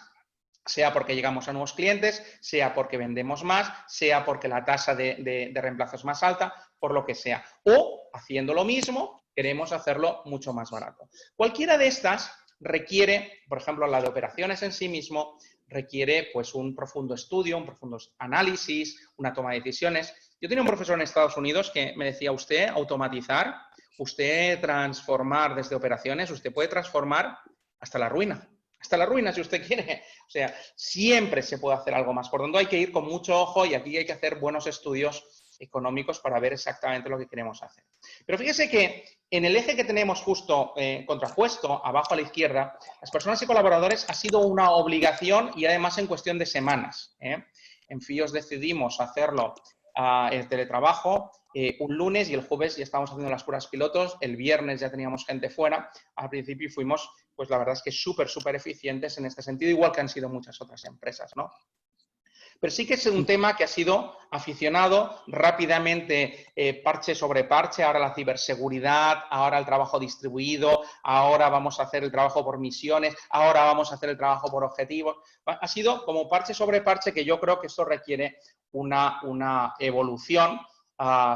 sea porque llegamos a nuevos clientes, sea porque vendemos más, sea porque la tasa de reemplazo es más alta, por lo que sea. O, haciendo lo mismo, queremos hacerlo mucho más barato. Cualquiera de estas requiere, por ejemplo, la de operaciones en sí mismo, requiere pues un profundo estudio, un profundo análisis, una toma de decisiones. Yo tenía un profesor en Estados Unidos que me decía, usted automatizar, usted transformar desde operaciones, usted puede transformar hasta la ruina. Hasta la ruina, si usted quiere. O sea, siempre se puede hacer algo más. Por tanto, hay que ir con mucho ojo y aquí hay que hacer buenos estudios económicos para ver exactamente lo que queremos hacer. Pero fíjese que en el eje que tenemos justo contrapuesto, abajo a la izquierda, las personas y colaboradores ha sido una obligación y además en cuestión de semanas. En FIOS decidimos hacerlo el teletrabajo un lunes y el jueves ya estábamos haciendo las pruebas pilotos, el viernes ya teníamos gente fuera, al principio fuimos, pues la verdad es que súper eficientes en este sentido, igual que han sido muchas otras empresas, ¿no? Pero sí que es un tema que ha sido aficionado rápidamente, parche sobre parche, ahora la ciberseguridad, ahora el trabajo distribuido, ahora vamos a hacer el trabajo por misiones, ahora vamos a hacer el trabajo por objetivos. Ha sido como parche sobre parche que yo creo que esto requiere una evolución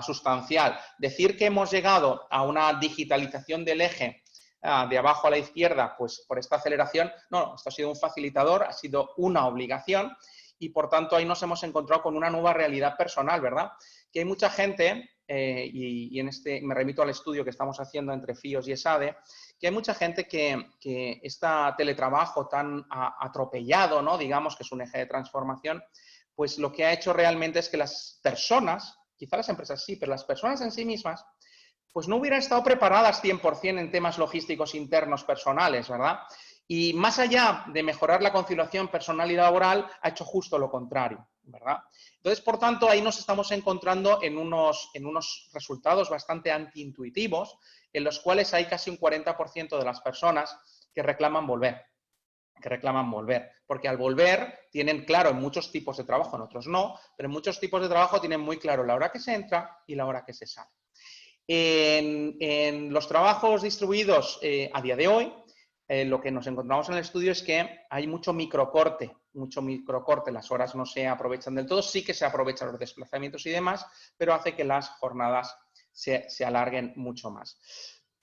sustancial. Decir que hemos llegado a una digitalización del eje de abajo a la izquierda, pues por esta aceleración, no, esto ha sido un facilitador, ha sido una obligación y por tanto ahí nos hemos encontrado con una nueva realidad personal, ¿verdad? Que hay mucha gente, y en este me remito al estudio que estamos haciendo entre FIOS y ESADE, que hay mucha gente que este teletrabajo tan atropellado, ¿no? Digamos que es un eje de transformación, pues lo que ha hecho realmente es que las personas, quizá las empresas sí, pero las personas en sí mismas, pues no hubieran estado preparadas 100% en temas logísticos internos personales, ¿verdad? Y más allá de mejorar la conciliación personal y laboral, ha hecho justo lo contrario, ¿verdad? Entonces, por tanto, ahí nos estamos encontrando en unos resultados bastante antiintuitivos, en los cuales hay casi un 40% de las personas que reclaman volver. Porque al volver tienen claro en muchos tipos de trabajo, en otros no, pero en muchos tipos de trabajo tienen muy claro la hora que se entra y la hora que se sale. En los trabajos distribuidos a día de hoy, lo que nos encontramos en el estudio es que hay mucho microcorte, las horas no se aprovechan del todo, sí que se aprovechan los desplazamientos y demás, pero hace que las jornadas se alarguen mucho más.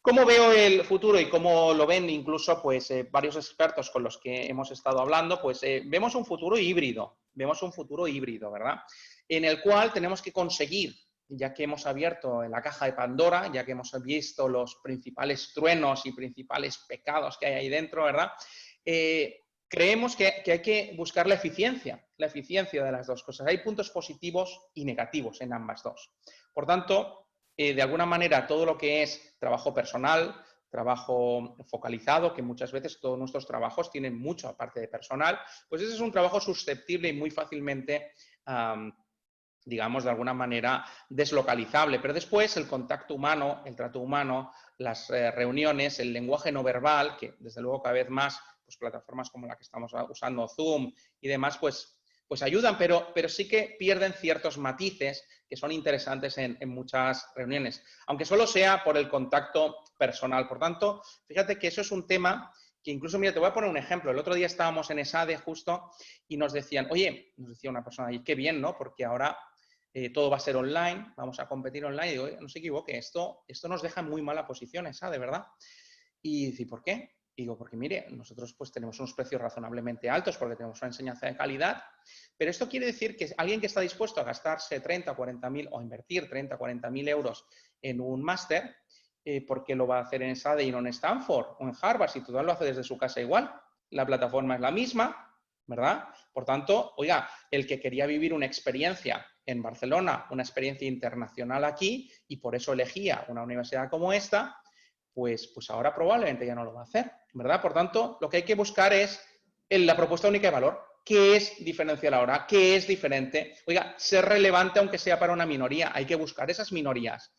¿Cómo veo el futuro y cómo lo ven incluso pues, varios expertos con los que hemos estado hablando? Pues vemos un futuro híbrido, ¿verdad? En el cual tenemos que conseguir, ya que hemos abierto la caja de Pandora, ya que hemos visto los principales truenos y principales pecados que hay ahí dentro, ¿verdad? Creemos que hay que buscar la eficiencia de las dos cosas. Hay puntos positivos y negativos en ambas dos. Por tanto, de alguna manera, todo lo que es trabajo personal, trabajo focalizado, que muchas veces todos nuestros trabajos tienen mucho aparte de personal, pues ese es un trabajo susceptible y muy fácilmente digamos, de alguna manera deslocalizable. Pero después el contacto humano, el trato humano, las reuniones, el lenguaje no verbal, que desde luego cada vez más, pues plataformas como la que estamos usando, Zoom y demás, pues pues ayudan, pero sí que pierden ciertos matices que son interesantes en muchas reuniones, aunque solo sea por el contacto personal. Por tanto, fíjate que eso es un tema que incluso, mira, te voy a poner un ejemplo. El otro día estábamos en ESADE justo y nos decían, oye, nos decía una persona, y qué bien, ¿no? Porque ahora todo va a ser online, vamos a competir online. Y digo, no se equivoque, esto nos deja en muy mala posición, ESADE, ¿verdad? Y dice, ¿por qué? Y digo, porque mire, nosotros pues tenemos unos precios razonablemente altos porque tenemos una enseñanza de calidad, pero esto quiere decir que alguien que está dispuesto a gastarse 30, 40.000 o invertir 30, 40.000 euros en un máster, ¿por qué lo va a hacer en ESADE y no en Stanford o en Harvard? Si todo lo hace desde su casa igual, la plataforma es la misma, ¿verdad? Por tanto, oiga, el que quería vivir una experiencia en Barcelona, una experiencia internacional aquí, y por eso elegía una universidad como esta, pues ahora probablemente ya no lo va a hacer, ¿verdad? Por tanto, lo que hay que buscar es la propuesta única de valor. ¿Qué es diferencial ahora? ¿Qué es diferente? Oiga, ser relevante aunque sea para una minoría. Hay que buscar esas minorías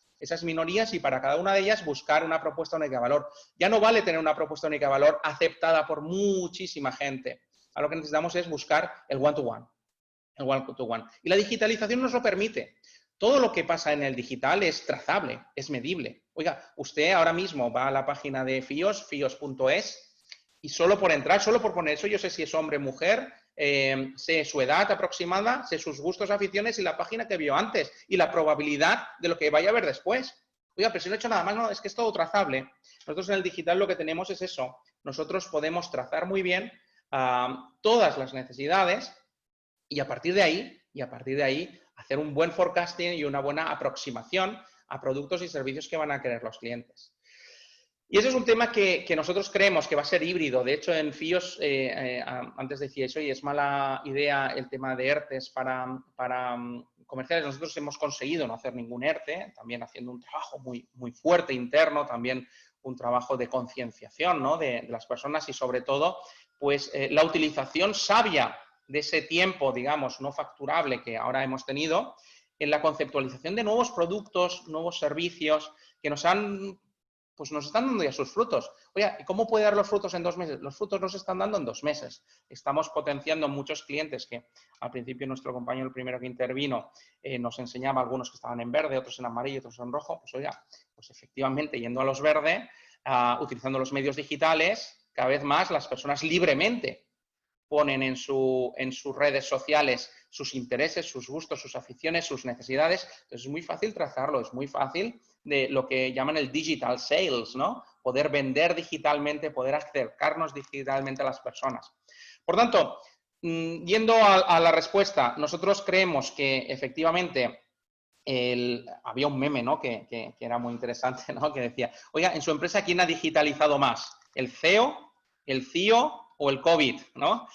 y para cada una de ellas buscar una propuesta única de valor. Ya no vale tener una propuesta única de valor aceptada por muchísima gente. Ahora lo que necesitamos es buscar el one-to-one. El one-to-one. Y la digitalización nos lo permite. Todo lo que pasa en el digital es trazable, es medible. Oiga, usted ahora mismo va a la página de FIOS, fios.es, y solo por entrar, solo por poner eso, yo sé si es hombre o mujer, sé su edad aproximada, sé sus gustos, aficiones y la página que vio antes y la probabilidad de lo que vaya a ver después. Oiga, pero si no he hecho nada más, no, es que es todo trazable. Nosotros en el digital lo que tenemos es eso. Nosotros podemos trazar muy bien todas las necesidades y a partir de ahí hacer un buen forecasting y una buena aproximación a productos y servicios que van a querer los clientes. Y eso es un tema que nosotros creemos que va a ser híbrido. De hecho, en FIOS, antes decíais, oye, es mala idea el tema de ERTES para comerciales. Nosotros hemos conseguido no hacer ningún ERTE, también haciendo un trabajo muy, muy fuerte interno, también un trabajo de concienciación, ¿no?, de las personas y, sobre todo, pues la utilización sabia de ese tiempo, digamos, no facturable que ahora hemos tenido en la conceptualización de nuevos productos, nuevos servicios que nos están dando ya sus frutos. Oye, ¿cómo puede dar los frutos en 2 meses? Los frutos nos están dando en 2 meses. Estamos potenciando muchos clientes que al principio nuestro compañero, el primero que intervino, nos enseñaba algunos que estaban en verde, otros en amarillo, otros en rojo. Pues oiga, pues efectivamente yendo a los verdes, utilizando los medios digitales, cada vez más las personas libremente ponen en sus redes sociales sus intereses, sus gustos, sus aficiones, sus necesidades. Entonces es muy fácil trazarlo, es muy fácil de lo que llaman el digital sales, ¿no? Poder vender digitalmente, poder acercarnos digitalmente a las personas. Por tanto, yendo a la respuesta, nosotros creemos que efectivamente había un meme, ¿no?, que era muy interesante, ¿no?, que decía, oiga, en su empresa, ¿quién ha digitalizado más? ¿El CEO, el CIO o el COVID, ¿no?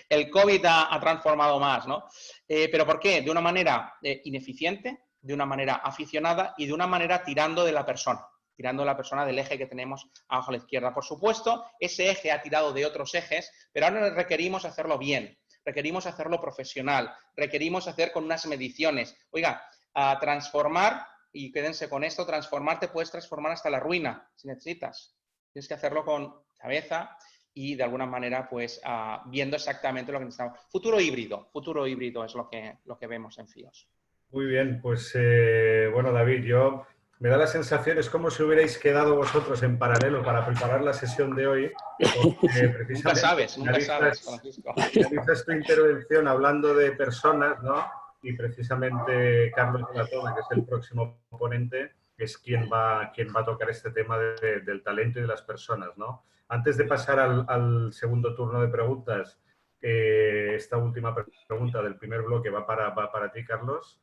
El COVID ha transformado más, ¿no? ¿Pero por qué? De una manera ineficiente, de una manera aficionada y de una manera tirando de la persona del eje que tenemos abajo a la izquierda. Por supuesto, ese eje ha tirado de otros ejes, pero ahora requerimos hacerlo bien, requerimos hacerlo profesional, requerimos hacer con unas mediciones. Oiga, a transformar, y quédense con esto, transformar te puedes transformar hasta la ruina, si necesitas. Tienes que hacerlo con cabeza y de alguna manera pues viendo exactamente lo que necesitamos. Futuro híbrido es lo que vemos en FIOS. Muy bien, pues bueno, David, me da la sensación, es como si hubierais quedado vosotros en paralelo para preparar la sesión de hoy. Porque precisamente Nunca sabes, Francisco. Realizas tu intervención hablando de personas, ¿no? Y precisamente Carlos de la Toma, que es el próximo ponente, es quien va a tocar este tema del talento y de las personas, ¿no? Antes de pasar al segundo turno de preguntas, esta última pregunta del primer bloque va para ti, Carlos.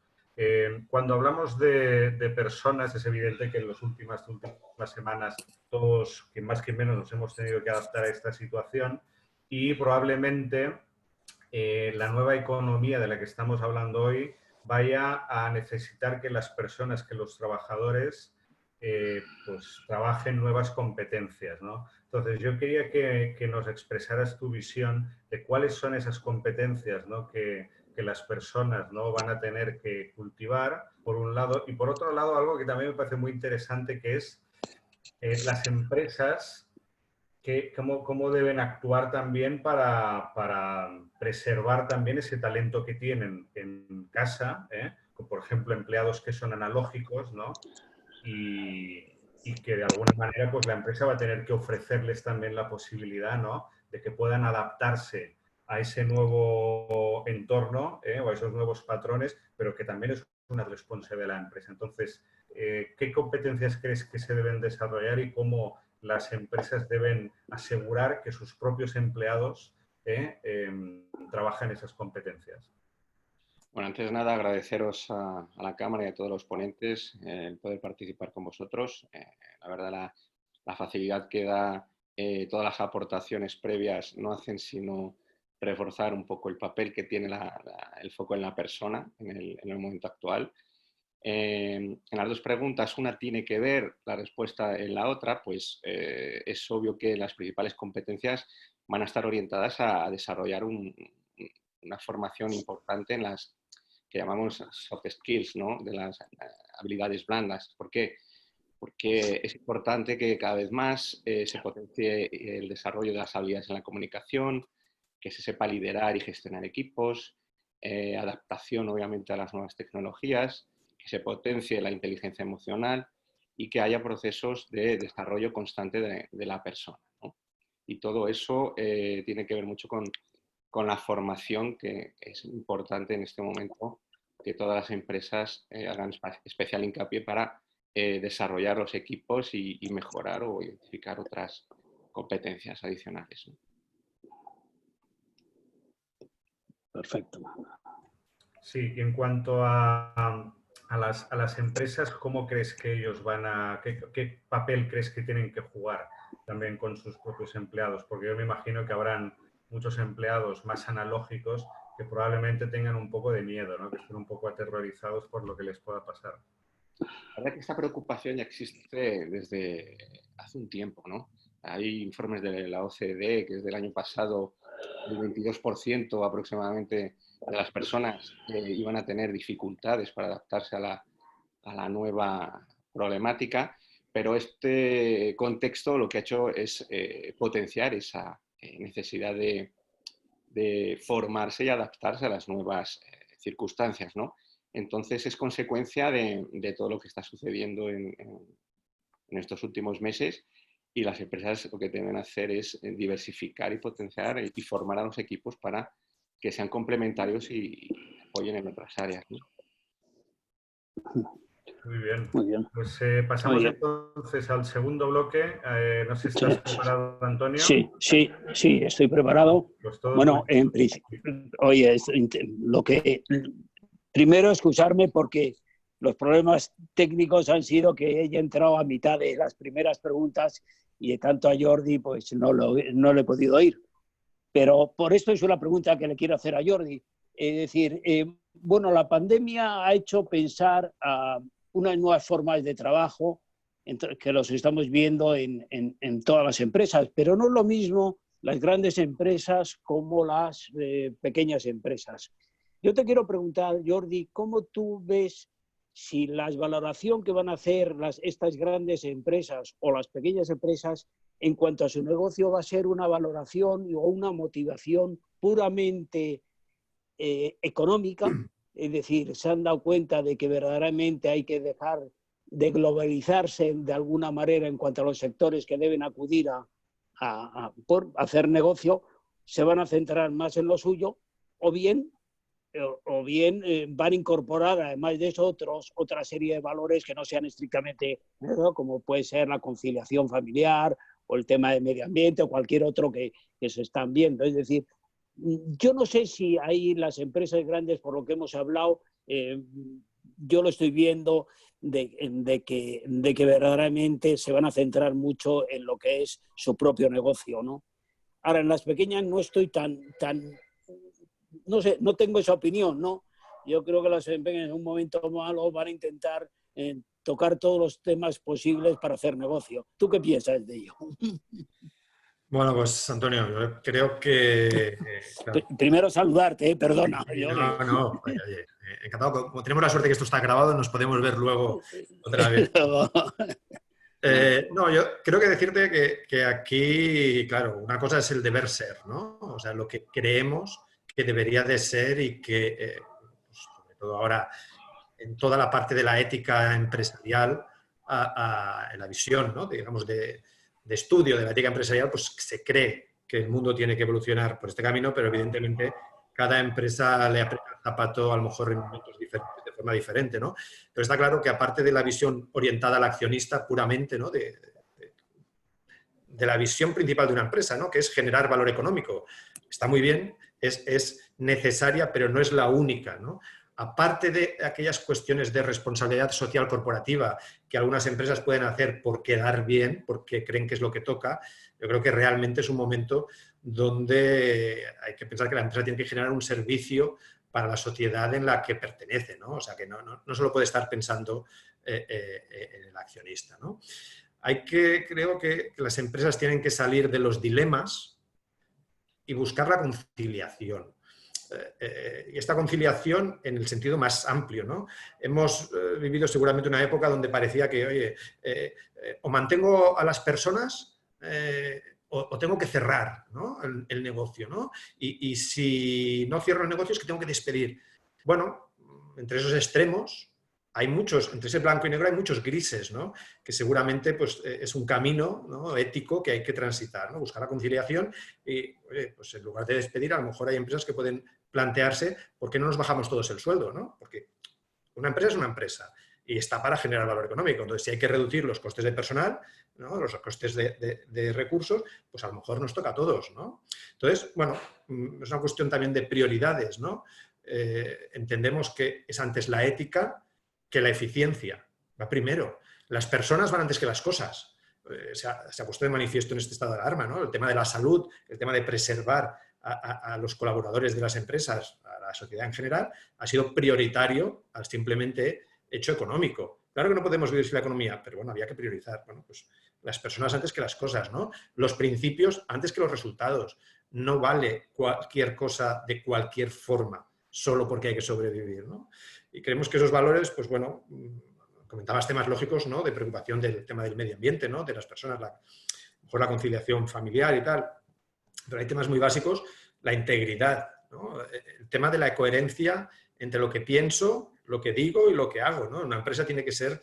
Cuando hablamos de personas, es evidente que en las últimas semanas todos, que más que menos, nos hemos tenido que adaptar a esta situación y probablemente la nueva economía de la que estamos hablando hoy vaya a necesitar que las personas, que los trabajadores, pues trabajen nuevas competencias, ¿no? Entonces, yo quería que nos expresaras tu visión de cuáles son esas competencias, ¿no?, que las personas, ¿no?, van a tener que cultivar, por un lado, y por otro lado, algo que también me parece muy interesante, que es las empresas cómo deben actuar también para preservar también ese talento que tienen en casa, por ejemplo, empleados que son analógicos, ¿no? Y que de alguna manera pues la empresa va a tener que ofrecerles también la posibilidad, ¿no?, de que puedan adaptarse a ese nuevo entorno, o a esos nuevos patrones, pero que también es una responsabilidad de la empresa. Entonces, ¿qué competencias crees que se deben desarrollar y cómo las empresas deben asegurar que sus propios empleados trabajan esas competencias? Bueno, antes de nada, agradeceros a la Cámara y a todos los ponentes el poder participar con vosotros. La verdad, la facilidad que da todas las aportaciones previas no hacen sino reforzar un poco el papel que tiene el foco en la persona en el momento actual. En las dos preguntas, una tiene que ver la respuesta en la otra, pues es obvio que las principales competencias van a estar orientadas a desarrollar una formación importante en las que llamamos soft skills, ¿no?, de las habilidades blandas. ¿Por qué? Porque es importante que cada vez más se potencie el desarrollo de las habilidades en la comunicación, que se sepa liderar y gestionar equipos, adaptación obviamente a las nuevas tecnologías, que se potencie la inteligencia emocional y que haya procesos de desarrollo constante de la persona, ¿no? Y todo eso tiene que ver mucho con la formación, que es importante en este momento que todas las empresas hagan especial hincapié para desarrollar los equipos y mejorar o identificar otras competencias adicionales, ¿no? Perfecto. Sí, y en cuanto a las empresas, ¿cómo crees que ellos qué papel crees que tienen que jugar también con sus propios empleados? Porque yo me imagino que habrán muchos empleados más analógicos que probablemente tengan un poco de miedo, ¿no?, que estén un poco aterrorizados por lo que les pueda pasar. La verdad que esta preocupación ya existe desde hace un tiempo, ¿no? Hay informes de la OCDE que desde el año pasado el 22% aproximadamente de las personas iban a tener dificultades para adaptarse a la nueva problemática, pero este contexto lo que ha hecho es potenciar esa necesidad de formarse y adaptarse a las nuevas circunstancias, ¿no? Entonces es consecuencia de todo lo que está sucediendo en estos últimos meses, y las empresas lo que deben hacer es diversificar y potenciar y formar a los equipos para que sean complementarios y apoyen en otras áreas, ¿no? Muy bien. Muy bien. Pues pasamos entonces al segundo bloque. No sé si estás preparado, Antonio. Sí, estoy preparado. Pues todo bueno, en principio, oye, primero excusarme porque los problemas técnicos han sido que ella entrado a mitad de las primeras preguntas y de tanto a Jordi pues no le he podido oír. Pero por esto es una pregunta que le quiero hacer a Jordi. Es decir, bueno, la pandemia ha hecho pensar a unas nuevas formas de trabajo que los estamos viendo en todas las empresas, pero no es lo mismo las grandes empresas como las pequeñas empresas. Yo te quiero preguntar, Jordi, ¿cómo tú ves si la valoración que van a hacer estas grandes empresas o las pequeñas empresas en cuanto a su negocio va a ser una valoración o una motivación puramente económica? Es decir, se han dado cuenta de que verdaderamente hay que dejar de globalizarse de alguna manera en cuanto a los sectores que deben acudir por hacer negocio, se van a centrar más en lo suyo, o bien van a incorporar, además de eso, otra serie de valores que no sean estrictamente, ¿no?, como puede ser la conciliación familiar o el tema de medio ambiente o cualquier otro que se están viendo. Es decir, yo no sé si ahí las empresas grandes, por lo que hemos hablado, yo lo estoy viendo de que verdaderamente se van a centrar mucho en lo que es su propio negocio, ¿no? Ahora, en las pequeñas no estoy tan no sé, no tengo esa opinión, ¿no? Yo creo que las empresas en un momento malo van a intentar tocar todos los temas posibles para hacer negocio. ¿Tú qué piensas de ello? Bueno, pues Antonio, yo creo que... Claro. Primero saludarte, perdona. No, oye, encantado. Como tenemos la suerte que esto está grabado, nos podemos ver luego otra vez. No, yo creo que decirte que aquí, claro, una cosa es el deber ser, ¿no? O sea, lo que creemos que debería de ser y que, pues, sobre todo ahora, en toda la parte de la ética empresarial, en la visión, ¿no? Digamos, de estudio de la ética empresarial, pues se cree que el mundo tiene que evolucionar por este camino, pero evidentemente cada empresa le aprieta el zapato a lo mejor en momentos diferentes, de forma diferente, ¿no? Pero está claro que aparte de la visión orientada al accionista puramente, ¿no? de la visión principal de una empresa, ¿no? Que es generar valor económico. Está muy bien, es necesaria, pero no es la única, ¿no? Aparte de aquellas cuestiones de responsabilidad social corporativa que algunas empresas pueden hacer por quedar bien, porque creen que es lo que toca, yo creo que realmente es un momento donde hay que pensar que la empresa tiene que generar un servicio para la sociedad en la que pertenece, ¿no? O sea, que no solo puede estar pensando en el accionista, ¿no? Creo que las empresas tienen que salir de los dilemas y buscar la conciliación. Y esta conciliación en el sentido más amplio, ¿no? Hemos vivido seguramente una época donde parecía que, oye, o mantengo a las personas o tengo que cerrar, ¿no? el negocio, ¿no? Y si no cierro el negocio es que tengo que despedir. Bueno, entre esos extremos hay muchos, entre ese blanco y negro hay muchos grises, ¿no? Que seguramente pues, es un camino, ¿no? ético que hay que transitar, ¿no? Buscar la conciliación y, oye, pues en lugar de despedir, a lo mejor hay empresas que pueden plantearse por qué no nos bajamos todos el sueldo, ¿no? Porque una empresa es una empresa y está para generar valor económico. Entonces, si hay que reducir los costes de personal, ¿no? Los costes de recursos, pues a lo mejor nos toca a todos, ¿no? Entonces, bueno, es una cuestión también de prioridades, ¿no? Entendemos que es antes la ética que la eficiencia. Va primero. Las personas van antes que las cosas. Se ha puesto de manifiesto en este estado de alarma, ¿no? El tema de la salud, el tema de preservar a los colaboradores de las empresas, a la sociedad en general, ha sido prioritario al simplemente hecho económico. Claro que no podemos vivir sin la economía, pero bueno, había que priorizar. Bueno, pues las personas antes que las cosas, ¿no? Los principios antes que los resultados. No vale cualquier cosa de cualquier forma solo porque hay que sobrevivir, ¿no? Y creemos que esos valores, pues bueno, comentabas temas lógicos, ¿no? De preocupación del tema del medio ambiente, ¿no? De las personas, mejor la conciliación familiar y tal. Pero hay temas muy básicos, la integridad, ¿no? El tema de la coherencia entre lo que pienso, lo que digo y lo que hago, ¿no? Una empresa tiene que ser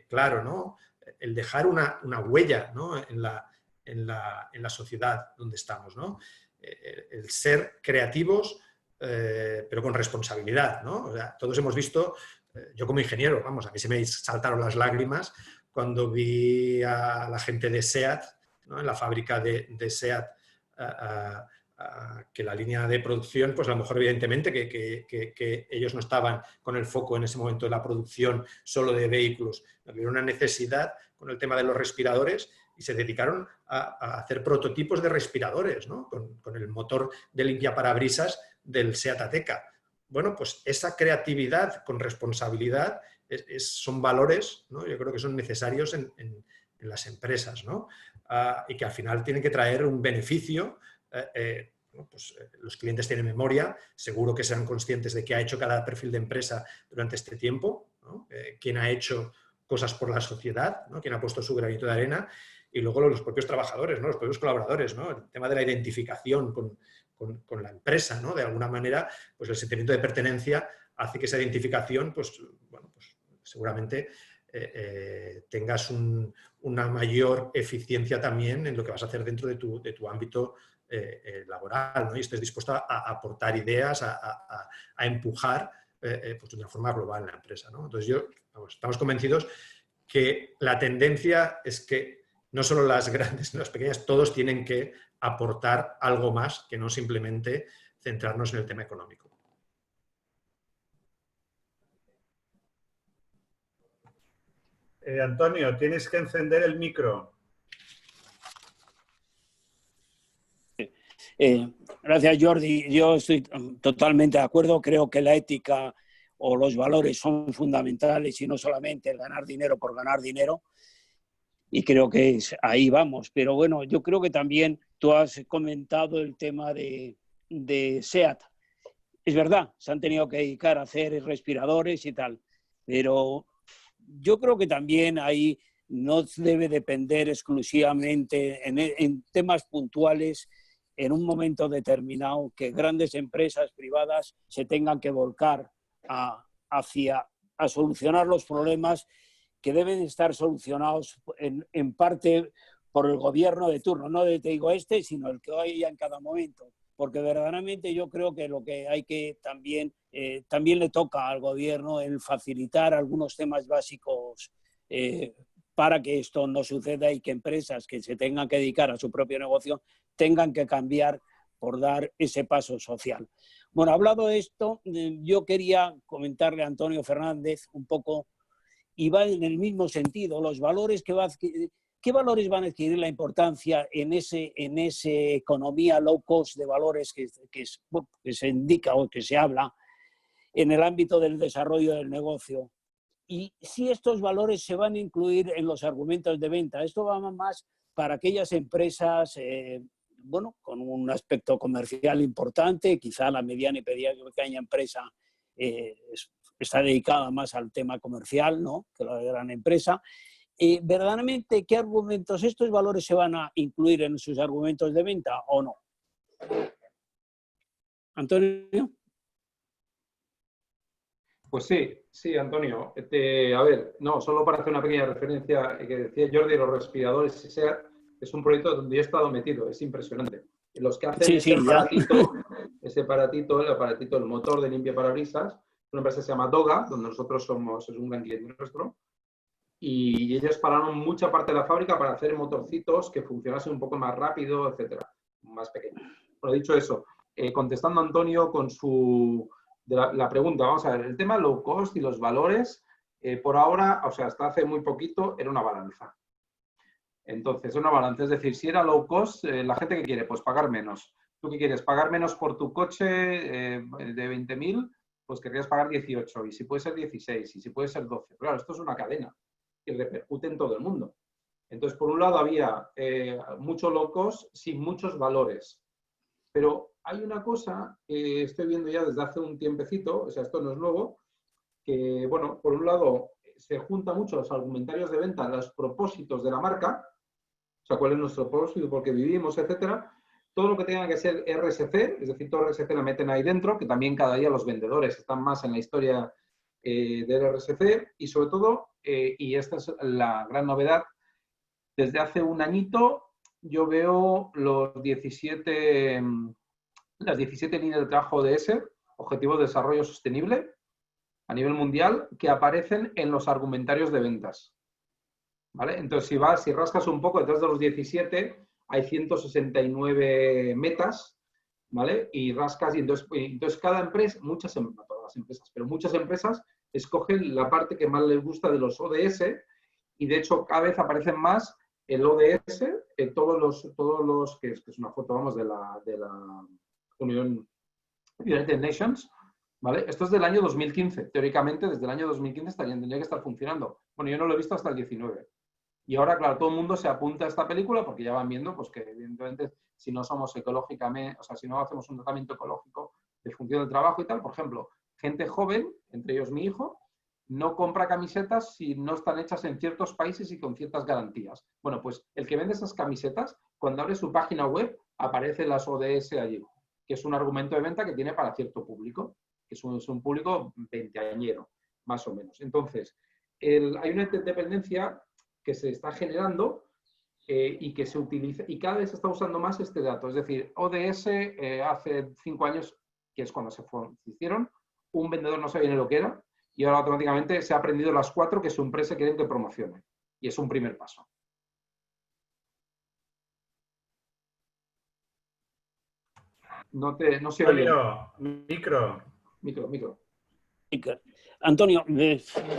claro, ¿no? El dejar una huella, ¿no? en la sociedad donde estamos, ¿no? El ser creativos, pero con responsabilidad, ¿no? O sea, todos hemos visto, yo como ingeniero, vamos, a mí se me saltaron las lágrimas cuando vi a la gente de SEAT, ¿no? En la fábrica de SEAT, que la línea de producción, pues a lo mejor evidentemente que ellos no estaban con el foco en ese momento de la producción solo de vehículos, había una necesidad con el tema de los respiradores y se dedicaron a hacer prototipos de respiradores, ¿no? Con el motor de limpiaparabrisas del SEAT Ateca. Bueno, pues esa creatividad con responsabilidad son valores, ¿no? Yo creo que son necesarios en las empresas, ¿no? Y que al final tienen que traer un beneficio. Pues, los clientes tienen memoria, seguro que serán conscientes de qué ha hecho cada perfil de empresa durante este tiempo, ¿no? Quién ha hecho cosas por la sociedad, ¿no? Quién ha puesto su granito de arena, y luego los propios trabajadores, ¿no? Los propios colaboradores, ¿no? El tema de la identificación con la empresa, ¿no? De alguna manera, pues el sentimiento de pertenencia hace que esa identificación, pues, bueno, pues seguramente tengas una mayor eficiencia también en lo que vas a hacer dentro de tu ámbito laboral, ¿no? Y estés dispuesto a aportar ideas, a empujar pues de una forma global en la empresa, ¿no? Entonces, estamos convencidos que la tendencia es que no solo las grandes, las pequeñas, todos tienen que aportar algo más que no simplemente centrarnos en el tema económico. Antonio, tienes que encender el micro. Gracias, Jordi. Yo estoy totalmente de acuerdo. Creo que la ética o los valores son fundamentales y no solamente el ganar dinero por ganar dinero. Y creo que ahí vamos. Pero bueno, yo creo que también tú has comentado el tema de SEAT. Es verdad, se han tenido que dedicar a hacer respiradores y tal. Pero yo creo que también ahí no debe depender exclusivamente en temas puntuales en un momento determinado, que grandes empresas privadas se tengan que volcar a solucionar los problemas que deben estar solucionados en parte por el gobierno de turno, no te digo sino el que haya en cada momento, porque verdaderamente yo creo que lo que hay que también le toca al gobierno el facilitar algunos temas básicos para que esto no suceda y que empresas que se tengan que dedicar a su propio negocio tengan que cambiar por dar ese paso social. Bueno, hablado de esto, yo quería comentarle a Antonio Fernández un poco, y va en el mismo sentido, los valores ¿qué valores van a adquirir la importancia en ese economía low cost de valores que se indica o que se habla en el ámbito del desarrollo del negocio? Y si estos valores se van a incluir en los argumentos de venta. Esto va más para aquellas empresas con un aspecto comercial importante, quizá la mediana y pequeña empresa está dedicada más al tema comercial, ¿no?, que la gran empresa. ¿Verdaderamente qué argumentos, estos valores se van a incluir en sus argumentos de venta o no? Antonio. Pues sí, Antonio. A ver, no, solo para hacer una pequeña referencia que decía Jordi, los respiradores es un proyecto donde yo he estado metido, es impresionante. Los que hacen ese aparatito, el motor de limpia parabrisas, una empresa que se llama Doga, donde nosotros es un gran cliente nuestro, y ellos pararon mucha parte de la fábrica para hacer motorcitos que funcionasen un poco más rápido, etcétera, más pequeños. Bueno, dicho eso, contestando a Antonio con la pregunta, vamos a ver, el tema low cost y los valores, por ahora, o sea, hasta hace muy poquito, era una balanza. Entonces, una balanza, es decir, si era low cost, la gente que quiere, pues pagar menos. ¿Tú qué quieres? ¿Pagar menos por tu coche de 20.000? Pues querrías pagar 18, y si puede ser 16, y si puede ser 12. Claro, esto es una cadena que repercute en todo el mundo. Entonces, por un lado había mucho low cost sin muchos valores. Pero hay una cosa que estoy viendo ya desde hace un tiempecito, o sea, esto no es nuevo, que, bueno, por un lado se junta mucho los argumentarios de venta, los propósitos de la marca, o sea, cuál es nuestro propósito, por qué vivimos, etcétera. Todo lo que tenga que ser RSC, es decir, todo RSC lo meten ahí dentro, que también cada día los vendedores están más en la historia del RSC, y sobre todo, y esta es la gran novedad, desde hace un añito yo veo las 17 líneas de trabajo ODS, Objetivos de Desarrollo Sostenible, a nivel mundial, que aparecen en los argumentarios de ventas. ¿Vale? Entonces, si rascas un poco, detrás de los 17 hay 169 metas, ¿vale? Y rascas, y entonces cada empresa, no todas las empresas, pero muchas empresas escogen la parte que más les gusta de los ODS, y de hecho cada vez aparecen más el ODS, todos los que es una foto, vamos, de la United Nations, ¿vale? Esto es del año 2015. Teóricamente, desde el año 2015 tendría que estar funcionando. Bueno, yo no lo he visto hasta el 19. Y ahora, claro, todo el mundo se apunta a esta película porque ya van viendo pues, que, evidentemente, si no somos ecológicamente, o sea, si no hacemos un tratamiento ecológico de función del trabajo y tal, por ejemplo, gente joven, entre ellos mi hijo, no compra camisetas si no están hechas en ciertos países y con ciertas garantías. Bueno, pues el que vende esas camisetas, cuando abre su página web, aparecen las ODS allí, que es un argumento de venta que tiene para cierto público, que es un público veinteañero, más o menos. Entonces, hay una interdependencia que se está generando y que se utiliza, y cada vez se está usando más este dato. Es decir, ODS hace 5 años, que es cuando se hicieron, un vendedor no sabía ni lo que era, y ahora automáticamente se ha aprendido las 4 que su empresa quiere que promocione. Y es un primer paso. No se oye. Micro. Antonio,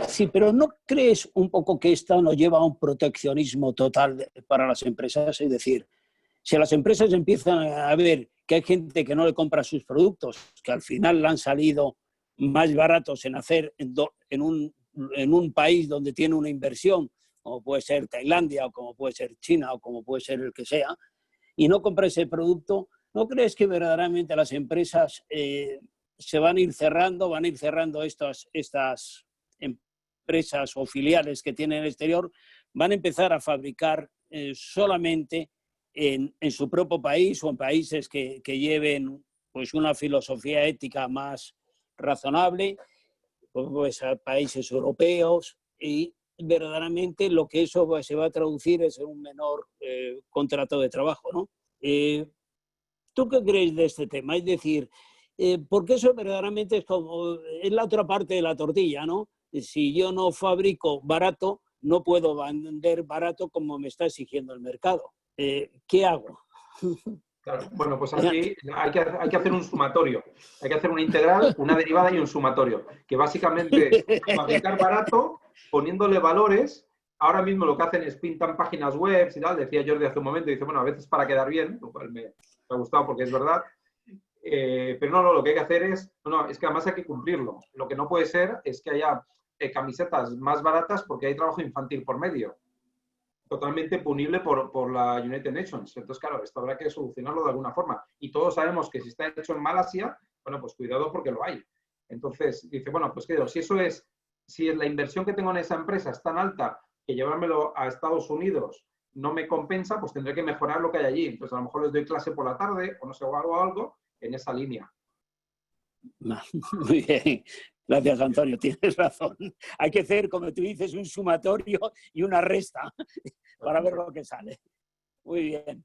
sí, pero ¿no crees un poco que esto nos lleva a un proteccionismo total para las empresas? Es decir, si las empresas empiezan a ver que hay gente que no le compra sus productos, que al final le han salido más baratos en hacer en un país donde tiene una inversión, como puede ser Tailandia, o como puede ser China, o como puede ser el que sea, y no compra ese producto, ¿no crees que verdaderamente las empresas se van a ir cerrando estas empresas o filiales que tienen en el exterior, van a empezar a fabricar solamente en su propio país o en países que lleven pues, una filosofía ética más razonable, pues a países europeos, y verdaderamente lo que eso se va a traducir es en un menor contrato de trabajo, ¿no? ¿Tú qué crees de este tema? Es decir, porque eso verdaderamente es la otra parte de la tortilla, ¿no? Si yo no fabrico barato, no puedo vender barato como me está exigiendo el mercado. ¿Qué hago? Claro. Bueno, pues aquí hay que hacer un sumatorio. Hay que hacer una integral, una derivada y un sumatorio. Que básicamente es fabricar barato, poniéndole valores. Ahora mismo lo que hacen es pintan páginas web y tal. Decía Jordi hace un momento, dice, bueno, a veces para quedar bien, lo cual me ha gustado porque es verdad. Pero no, lo que hay que hacer es que además hay que cumplirlo. Lo que no puede ser es que haya camisetas más baratas porque hay trabajo infantil por medio. Totalmente punible por la United Nations. Entonces, claro, esto habrá que solucionarlo de alguna forma. Y todos sabemos que si está hecho en Malasia, bueno, pues cuidado porque lo hay. Entonces, dice, bueno, pues claro, si la inversión que tengo en esa empresa es tan alta que llevármelo a Estados Unidos no me compensa, pues tendré que mejorar lo que hay allí. Entonces, a lo mejor les doy clase por la tarde o no sé, o algo en esa línea. Muy bien. Gracias, Antonio. Tienes razón. Hay que hacer, como tú dices, un sumatorio y una resta para ver lo que sale. Muy bien.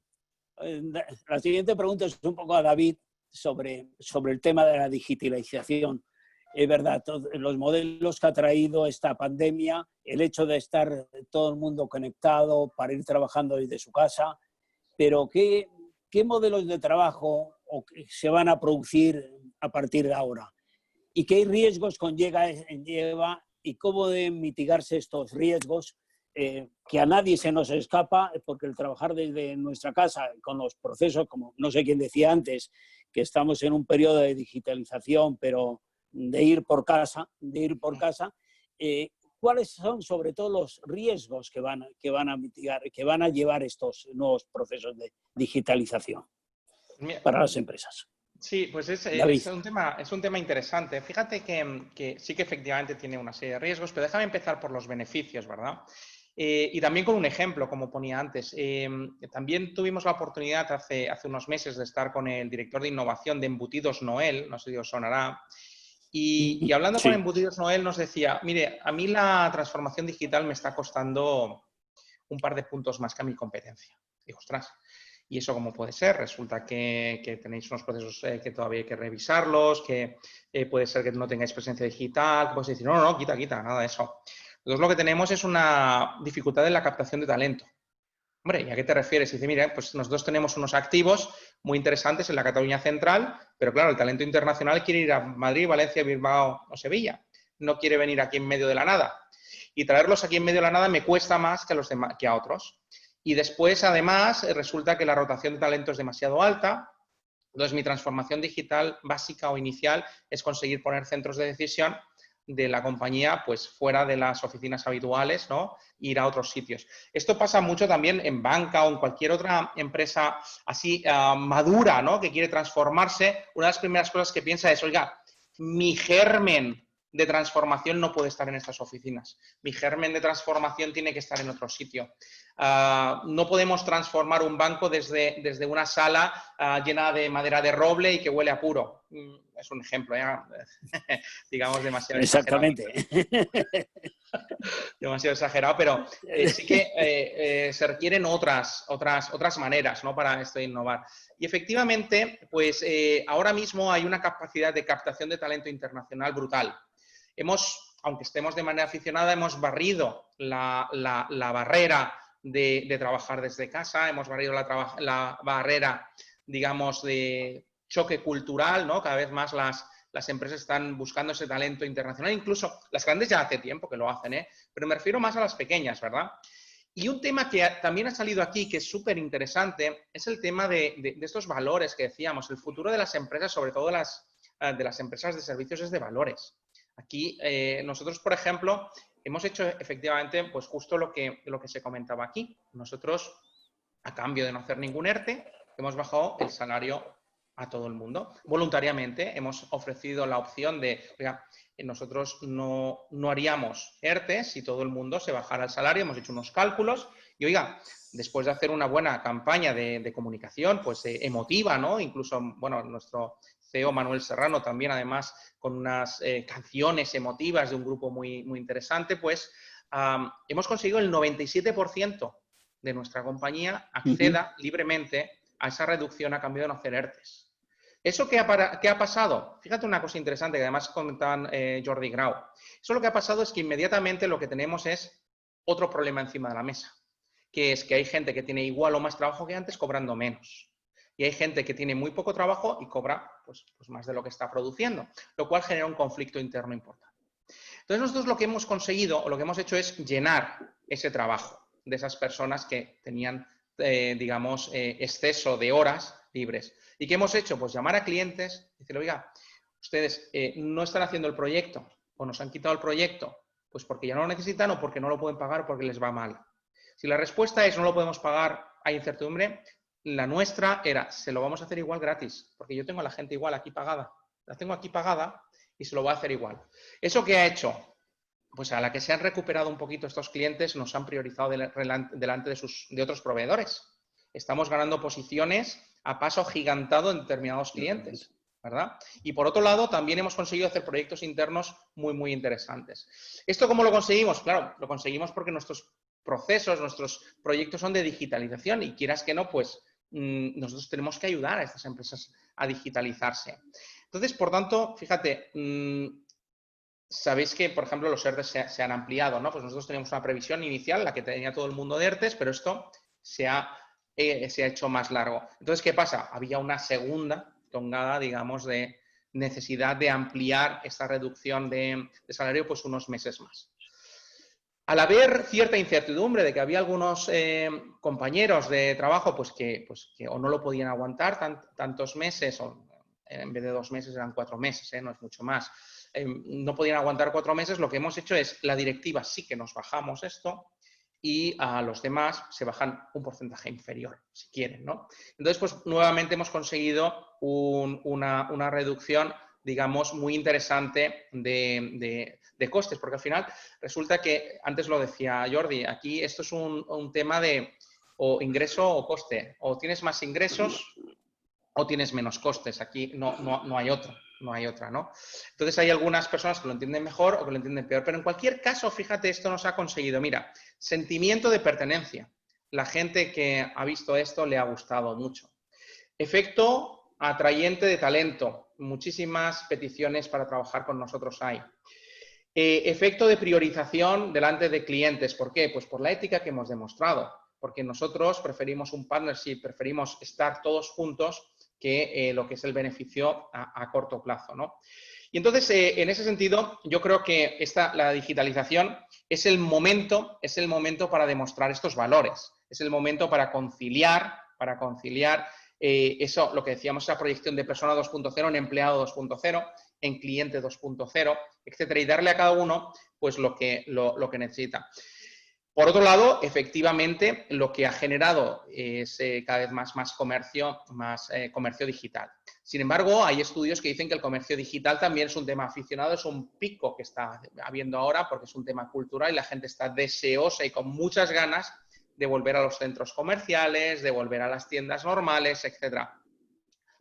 La siguiente pregunta es un poco a David sobre el tema de la digitalización. Es verdad, los modelos que ha traído esta pandemia, el hecho de estar todo el mundo conectado para ir trabajando desde su casa, pero ¿qué modelos de trabajo se van a producir a partir de ahora? ¿Y qué riesgos conlleva y cómo deben mitigarse estos riesgos? Que a nadie se nos escapa, porque el trabajar desde nuestra casa con los procesos, como no sé quién decía antes, que estamos en un periodo de digitalización, pero de ir por casa, ¿cuáles son sobre todo los riesgos que van a mitigar, que van a llevar estos nuevos procesos de digitalización para las empresas? Sí, pues es un tema interesante. Fíjate que sí que efectivamente tiene una serie de riesgos, pero déjame empezar por los beneficios, ¿verdad? Y también con un ejemplo, como ponía antes. También tuvimos la oportunidad hace unos meses de estar con el director de innovación de Embutidos Noel, no sé si os sonará, y hablando con Embutidos Noel nos decía, mire, a mí la transformación digital me está costando un par de puntos más que a mi competencia. Digo, ostras, ¿y eso cómo puede ser? Resulta que tenéis unos procesos que todavía hay que revisarlos, que puede ser que no tengáis presencia digital, que podéis decir, no, quita, nada de eso. Entonces, lo que tenemos es una dificultad en la captación de talento. Hombre, ¿y a qué te refieres? Y dice, mira, pues nosotros tenemos unos activos muy interesantes en la Cataluña central, pero claro, el talento internacional quiere ir a Madrid, Valencia, Bilbao o Sevilla. No quiere venir aquí en medio de la nada. Y traerlos aquí en medio de la nada me cuesta más que a otros. Y después, además, resulta que la rotación de talento es demasiado alta. Entonces, mi transformación digital básica o inicial es conseguir poner centros de decisión de la compañía pues fuera de las oficinas habituales, ¿no? Ir a otros sitios. Esto pasa mucho también en banca o en cualquier otra empresa así madura, ¿no? Que quiere transformarse. Una de las primeras cosas que piensa es, oiga, mi germen de transformación no puede estar en estas oficinas. Mi germen de transformación tiene que estar en otro sitio. No podemos transformar un banco desde una sala llena de madera de roble y que huele a puro. Es un ejemplo, digamos, demasiado Exactamente. Demasiado exagerado, pero sí que se requieren otras maneras, ¿no? Para esto de innovar. Y efectivamente, pues ahora mismo hay una capacidad de captación de talento internacional brutal. Aunque estemos de manera aficionada, hemos barrido la barrera de trabajar desde casa, hemos barrido la barrera, digamos, de choque cultural, ¿no? Cada vez más las empresas están buscando ese talento internacional, incluso las grandes ya hace tiempo que lo hacen, pero me refiero más a las pequeñas, ¿verdad? Y un tema que también ha salido aquí, que es súper interesante, es el tema de estos valores que decíamos. El futuro de las empresas, sobre todo de las empresas de servicios, es de valores. Aquí nosotros, por ejemplo, hemos hecho efectivamente pues justo lo que se comentaba aquí. Nosotros, a cambio de no hacer ningún ERTE, hemos bajado el salario a todo el mundo. Voluntariamente hemos ofrecido la opción de, oiga, nosotros no haríamos ERTE si todo el mundo se bajara el salario, hemos hecho unos cálculos y, oiga, después de hacer una buena campaña de comunicación, pues emotiva, ¿no? Incluso, bueno, nuestro CEO Manuel Serrano también, además, con unas canciones emotivas de un grupo muy, muy interesante, pues hemos conseguido el 97% de nuestra compañía acceda libremente a esa reducción a cambio de no hacer ERTES. ¿Eso qué ha pasado? Fíjate una cosa interesante que además comentaban Jordi Grau. Eso lo que ha pasado es que inmediatamente lo que tenemos es otro problema encima de la mesa, que es que hay gente que tiene igual o más trabajo que antes cobrando menos. Y hay gente que tiene muy poco trabajo y cobra pues más de lo que está produciendo, lo cual genera un conflicto interno importante. Entonces nosotros lo que hemos conseguido o lo que hemos hecho es llenar ese trabajo de esas personas que tenían, digamos, exceso de horas libres. ¿Y qué hemos hecho? Pues llamar a clientes y decir, oiga, ustedes no están haciendo el proyecto o nos han quitado el proyecto, pues porque ya no lo necesitan o porque no lo pueden pagar o porque les va mal. Si la respuesta es no lo podemos pagar, hay incertidumbre, la nuestra era, se lo vamos a hacer igual gratis, porque yo tengo a la gente igual aquí pagada. La tengo aquí pagada y se lo voy a hacer igual. ¿Eso qué ha hecho? Pues a la que se han recuperado un poquito estos clientes, nos han priorizado delante de otros proveedores. Estamos ganando posiciones a paso gigantado en determinados clientes, ¿verdad? Y por otro lado, también hemos conseguido hacer proyectos internos muy, muy interesantes. ¿Esto cómo lo conseguimos? Claro, lo conseguimos porque nuestros procesos, nuestros proyectos son de digitalización y quieras que no, pues nosotros tenemos que ayudar a estas empresas a digitalizarse. Entonces, por tanto, fíjate, sabéis que, por ejemplo, los ERTES se han ampliado, ¿no? Pues nosotros teníamos una previsión inicial, la que tenía todo el mundo de ERTES, pero esto se ha hecho más largo. Entonces, ¿qué pasa? Había una segunda tongada, digamos, de necesidad de ampliar esta reducción de salario pues unos meses más. Al haber cierta incertidumbre de que había algunos compañeros de trabajo pues que o no lo podían aguantar tantos meses, o en vez de 2 meses eran 4 meses, no es mucho más, no podían aguantar 4 meses, lo que hemos hecho es, la directiva sí que nos bajamos esto y a los demás se bajan un porcentaje inferior, si quieren, ¿no? Entonces, pues nuevamente hemos conseguido una reducción, digamos, muy interesante de costes, porque al final resulta que, antes lo decía Jordi, aquí esto es un tema de o ingreso o coste, o tienes más ingresos o tienes menos costes, aquí no hay otro. No hay otra, ¿no? Entonces hay algunas personas que lo entienden mejor o que lo entienden peor, pero en cualquier caso, fíjate, esto nos ha conseguido, mira, sentimiento de pertenencia. La gente que ha visto esto le ha gustado mucho. Efecto atrayente de talento. Muchísimas peticiones para trabajar con nosotros hay. Efecto de priorización delante de clientes. ¿Por qué? Pues por la ética que hemos demostrado. Porque nosotros preferimos un partnership, preferimos estar todos juntos que lo que es el beneficio a corto plazo, ¿no? Y entonces, en ese sentido, yo creo que la digitalización es el momento para demostrar estos valores. Es el momento para conciliar eso, lo que decíamos, esa proyección de persona 2.0 en empleado 2.0, en cliente 2.0, etcétera, y darle a cada uno pues lo que necesita. Por otro lado, efectivamente, lo que ha generado es cada vez más comercio digital. Sin embargo, hay estudios que dicen que el comercio digital también es un tema aficionado, es un pico que está habiendo ahora porque es un tema cultural y la gente está deseosa y con muchas ganas de volver a los centros comerciales, de volver a las tiendas normales, etc.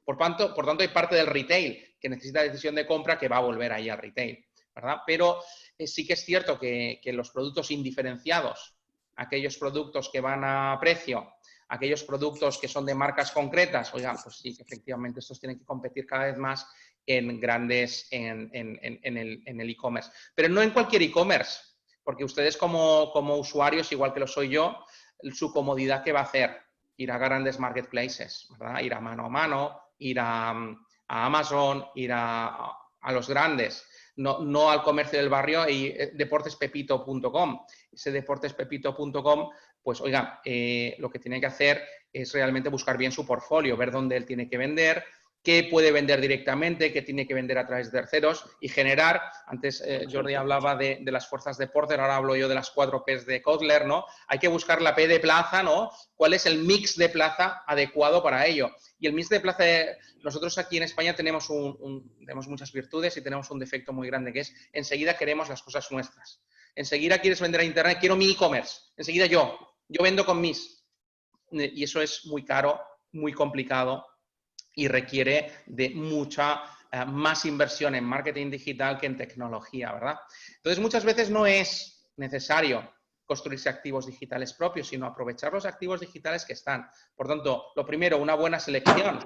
Por tanto, hay parte del retail que necesita decisión de compra que va a volver ahí al retail, ¿verdad? Pero sí que es cierto que los productos indiferenciados, aquellos productos que van a precio, aquellos productos que son de marcas concretas, oigan, pues sí, efectivamente estos tienen que competir cada vez más en el e-commerce. Pero no en cualquier e-commerce, porque ustedes como usuarios, igual que lo soy yo, su comodidad, ¿qué va a hacer? Ir a grandes marketplaces, ¿verdad? Ir a mano, ir a Amazon, ir a los grandes. No al comercio del barrio y deportespepito.com. Ese deportespepito.com, pues oiga, lo que tiene que hacer es realmente buscar bien su portfolio, ver dónde él tiene que vender qué puede vender directamente, qué tiene que vender a través de terceros y generar, antes Jordi hablaba de las fuerzas de Porter, ahora hablo yo de las 4 P's de Kotler, ¿no? Hay que buscar la P de plaza, ¿no? ¿Cuál es el mix de plaza adecuado para ello? Y el mix de plaza, nosotros aquí en España tenemos, tenemos muchas virtudes y tenemos un defecto muy grande, que es enseguida queremos las cosas nuestras. Enseguida quieres vender a internet, quiero mi e-commerce, enseguida yo vendo con mis. Y eso es muy caro, muy complicado y requiere de mucha más inversión en marketing digital que en tecnología, ¿verdad? Entonces, muchas veces no es necesario construirse activos digitales propios, sino aprovechar los activos digitales que están. Por tanto, lo primero, una buena selección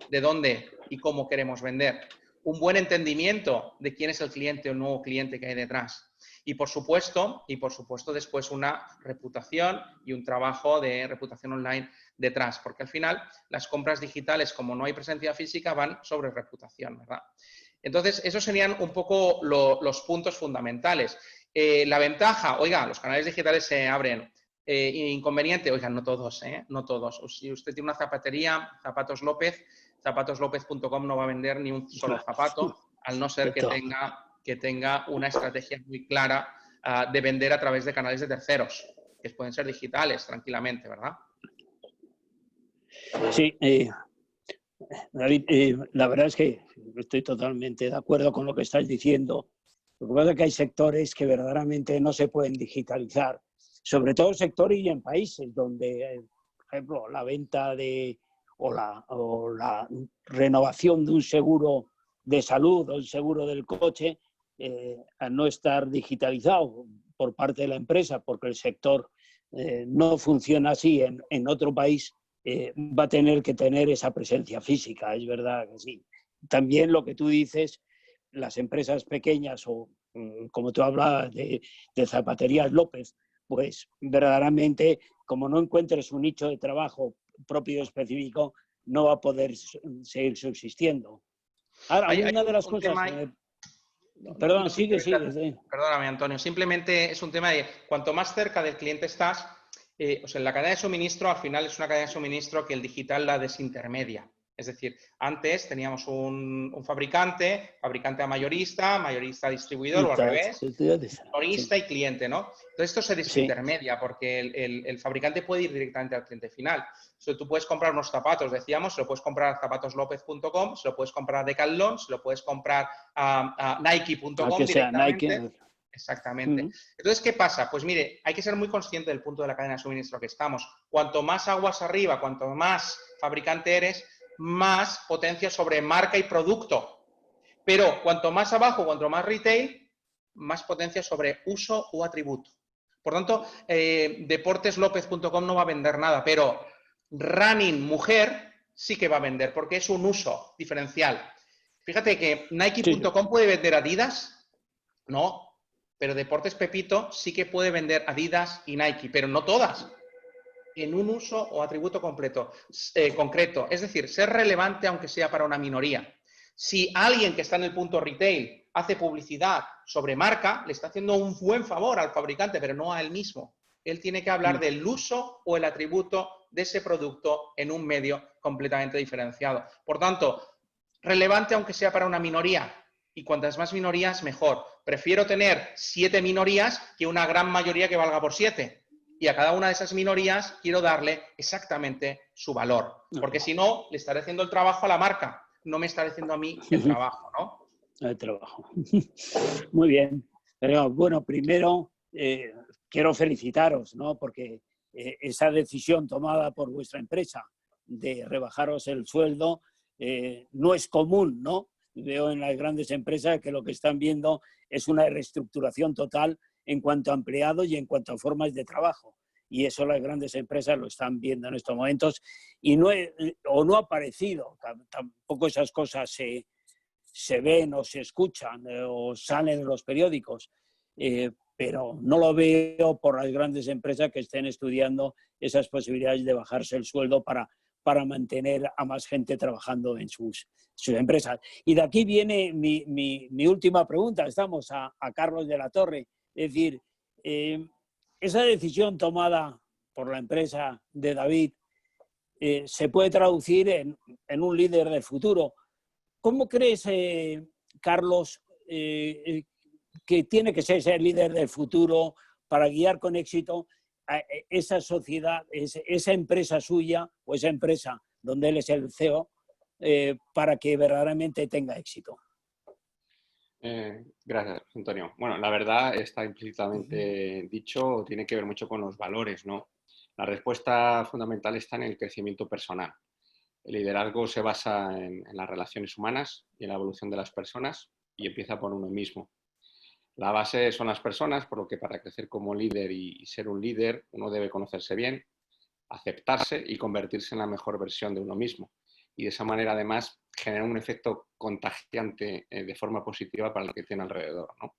de dónde y cómo queremos vender. Un buen entendimiento de quién es el cliente o el nuevo cliente que hay detrás. Y por supuesto después una reputación y un trabajo de reputación online detrás, porque al final las compras digitales, como no hay presencia física, van sobre reputación, ¿verdad? Entonces, esos serían un poco los puntos fundamentales. La ventaja, oiga, los canales digitales se abren. Inconveniente, oiga, no todos, no todos. Si usted tiene una zapatería, Zapatos López, zapatoslopez.com no va a vender ni un solo zapato, al no ser que tenga una estrategia muy clara de vender a través de canales de terceros, que pueden ser digitales tranquilamente, ¿verdad? Sí, David, la verdad es que estoy totalmente de acuerdo con lo que estás diciendo. Lo que pasa es que hay sectores que verdaderamente no se pueden digitalizar, sobre todo sectores y en países donde, por ejemplo, la venta o la renovación de un seguro de salud o el seguro del coche, al no estar digitalizado por parte de la empresa, porque el sector no funciona así en otro país, va a tener que tener esa presencia física, es verdad que sí. También lo que tú dices, las empresas pequeñas o como tú hablabas de Zapaterías López, pues verdaderamente, como no encuentres un nicho de trabajo propio y específico, no va a poder seguir subsistiendo. Ahora, una de las cosas... Perdón, sigue. Perdóname, Antonio. Simplemente es un tema de cuanto más cerca del cliente estás, o sea, en la cadena de suministro, al final es una cadena de suministro que el digital la desintermedia. Es decir, antes teníamos un fabricante a mayorista a distribuidor o al revés, minorista y cliente, ¿no? Entonces esto se desintermedia porque el fabricante puede ir directamente al cliente final. O sea, tú puedes comprar unos zapatos, decíamos, se lo puedes comprar a zapatoslopez.com, se lo puedes comprar a Decathlon, se lo puedes comprar a Nike.com directamente. Nike. Exactamente. Entonces, ¿qué pasa? Pues mire, hay que ser muy consciente del punto de la cadena de suministro que estamos. Cuanto más aguas arriba, cuanto más fabricante eres, más potencia sobre marca y producto. Pero cuanto más abajo, cuanto más retail, más potencia sobre uso o atributo. Por tanto, deporteslopez.com no va a vender nada, pero Running Mujer sí que va a vender, porque es un uso diferencial. Fíjate que Nike.com puede vender Adidas, no, pero Deportes Pepito sí que puede vender Adidas y Nike, pero no todas, en un uso o atributo concreto. Es decir, ser relevante aunque sea para una minoría. Si alguien que está en el punto retail hace publicidad sobre marca, le está haciendo un buen favor al fabricante, pero no a él mismo. Él tiene que hablar del uso o el atributo de ese producto en un medio completamente diferenciado. Por tanto, relevante aunque sea para una minoría. Y cuantas más minorías, mejor. Prefiero tener 7 minorías que una gran mayoría que valga por 7. Y a cada una de esas minorías quiero darle exactamente su valor. Porque si no, le estaré haciendo el trabajo a la marca. No me estaré haciendo a mí el trabajo, ¿no? El trabajo. Muy bien. Pero bueno, primero quiero felicitaros, ¿no? Porque esa decisión tomada por vuestra empresa de rebajaros el sueldo no es común, ¿no? Veo en las grandes empresas que lo que están viendo es una reestructuración total en cuanto a empleados y en cuanto a formas de trabajo. Y eso las grandes empresas lo están viendo en estos momentos y no ha aparecido. Tampoco esas cosas se ven o se escuchan o salen en los periódicos. Pero no lo veo por las grandes empresas que estén estudiando esas posibilidades de bajarse el sueldo para mantener a más gente trabajando en sus empresas. Y de aquí viene mi última pregunta. Estamos a Carlos de la Torre. Es decir, esa decisión tomada por la empresa de David se puede traducir en un líder del futuro. ¿Cómo crees, Carlos, que tiene que ser ese líder del futuro para guiar con éxito a esa sociedad, esa empresa suya o esa empresa donde él es el CEO, para que verdaderamente tenga éxito? Gracias, Antonio. Bueno, la verdad está implícitamente dicho, tiene que ver mucho con los valores, ¿no? La respuesta fundamental está en el crecimiento personal. El liderazgo se basa en las relaciones humanas y en la evolución de las personas y empieza por uno mismo. La base son las personas, por lo que para crecer como líder y ser un líder uno debe conocerse bien, aceptarse y convertirse en la mejor versión de uno mismo. Y de esa manera, además, genera un efecto contagiante de forma positiva para el que tiene alrededor, ¿no?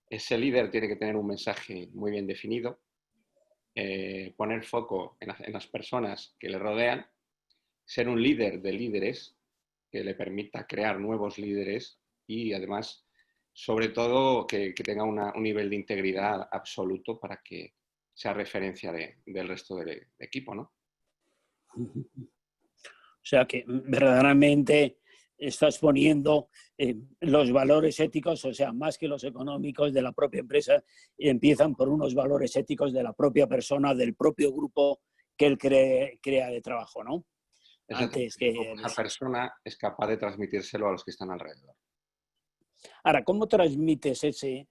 Ese líder tiene que tener un mensaje muy bien definido, poner foco en las personas que le rodean, ser un líder de líderes que le permita crear nuevos líderes y, además, sobre todo, que tenga un nivel de integridad absoluto para que sea referencia del resto del equipo, ¿no? O sea que verdaderamente estás poniendo los valores éticos, o sea, más que los económicos de la propia empresa, empiezan por unos valores éticos de la propia persona, del propio grupo que él crea de trabajo, ¿no? Antes que esa persona es capaz de transmitírselo a los que están alrededor. Ahora, ¿cómo transmites ese?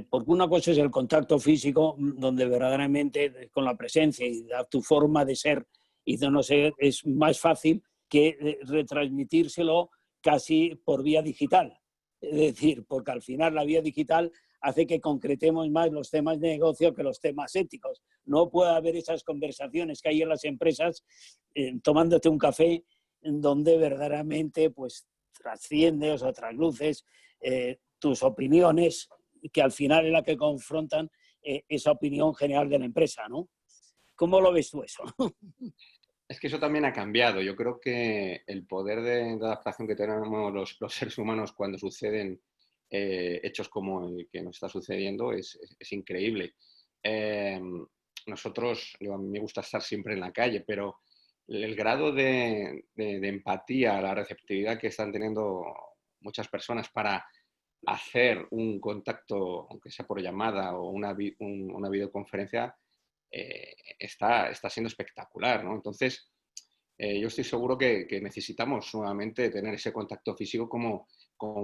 Porque una cosa es el contacto físico, donde verdaderamente con la presencia y tu forma de ser y de no ser es más fácil que retransmitírselo casi por vía digital. Es decir, porque al final la vía digital hace que concretemos más los temas de negocio que los temas éticos. No puede haber esas conversaciones que hay en las empresas tomándote un café en donde verdaderamente pues trasciendes o trasluces tus opiniones, que al final es la que confrontan esa opinión general de la empresa, ¿no? ¿Cómo lo ves tú eso? Es que eso también ha cambiado. Yo creo que el poder de adaptación que tenemos los seres humanos cuando suceden hechos como el que nos está sucediendo es increíble. Nosotros, a mí me gusta estar siempre en la calle, pero el grado de empatía, la receptividad que están teniendo muchas personas para hacer un contacto, aunque sea por llamada o una videoconferencia, está siendo espectacular, ¿no? Entonces, yo estoy seguro que necesitamos nuevamente tener ese contacto físico como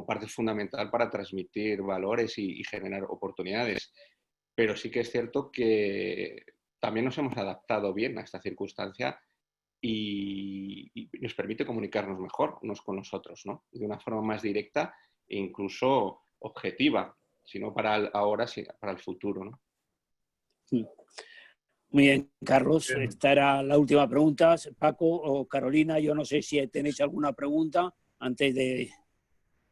parte fundamental para transmitir valores y generar oportunidades. Pero sí que es cierto que también nos hemos adaptado bien a esta circunstancia y nos permite comunicarnos mejor unos con los otros, ¿no? De una forma más directa e incluso objetiva, sino para ahora, sí, para el futuro, ¿no? Sí. Muy bien, Carlos. Bien. Esta era la última pregunta. Paco o Carolina, yo no sé si tenéis alguna pregunta antes de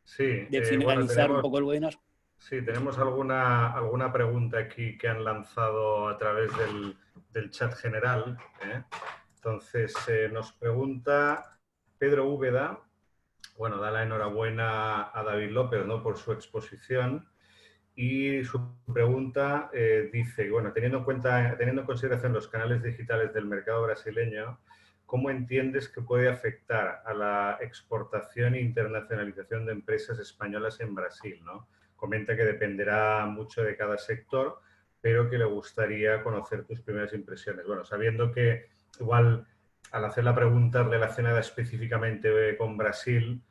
finalizar un poco el webinar. Sí, tenemos alguna pregunta aquí que han lanzado a través del chat general, ¿eh? Entonces, nos pregunta Pedro Úbeda, bueno, da la enhorabuena a David López, ¿no?, por su exposición. Y su pregunta dice, bueno, teniendo en consideración los canales digitales del mercado brasileño, ¿cómo entiendes que puede afectar a la exportación e internacionalización de empresas españolas en Brasil, ¿no? Comenta que dependerá mucho de cada sector, pero que le gustaría conocer tus primeras impresiones. Bueno, sabiendo que igual al hacer la pregunta relacionada específicamente con Brasil,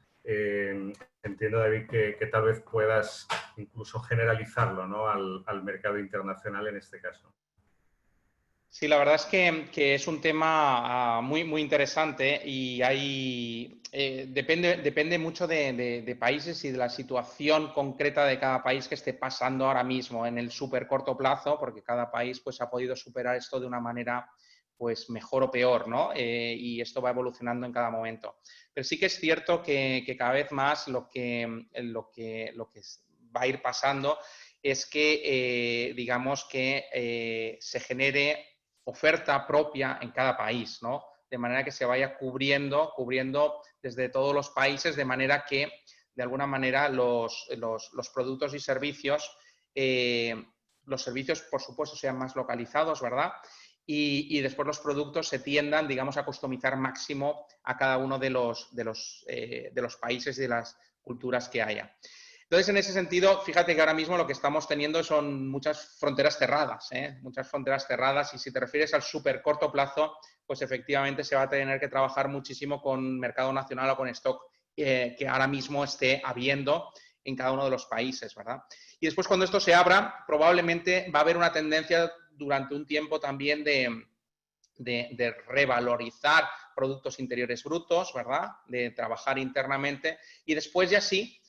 entiendo, David, que tal vez puedas incluso generalizarlo, ¿no?, al mercado internacional en este caso. Sí, la verdad es que es un tema muy, muy interesante y depende mucho de países y de la situación concreta de cada país que esté pasando ahora mismo en el súper corto plazo, porque cada país pues, ha podido superar esto de una manera pues, mejor o peor, ¿no? Y esto va evolucionando en cada momento. Pero sí que es cierto que cada vez más lo que va a ir pasando es que, digamos, que se genere oferta propia en cada país, ¿no? De manera que se vaya cubriendo desde todos los países, de manera que, de alguna manera, los productos y servicios, por supuesto, sean más localizados, ¿verdad? y después los productos se tiendan, digamos, a customizar máximo a cada uno de los países y de las culturas que haya. Entonces, en ese sentido, fíjate que ahora mismo lo que estamos teniendo son muchas fronteras cerradas, muchas fronteras cerradas, y si te refieres al súper corto plazo, pues efectivamente se va a tener que trabajar muchísimo con mercado nacional o con stock que ahora mismo esté habiendo en cada uno de los países, ¿verdad? Y después, cuando esto se abra, probablemente va a haber una tendencia durante un tiempo también de revalorizar productos interiores brutos, ¿verdad? De trabajar internamente, y después ya sí,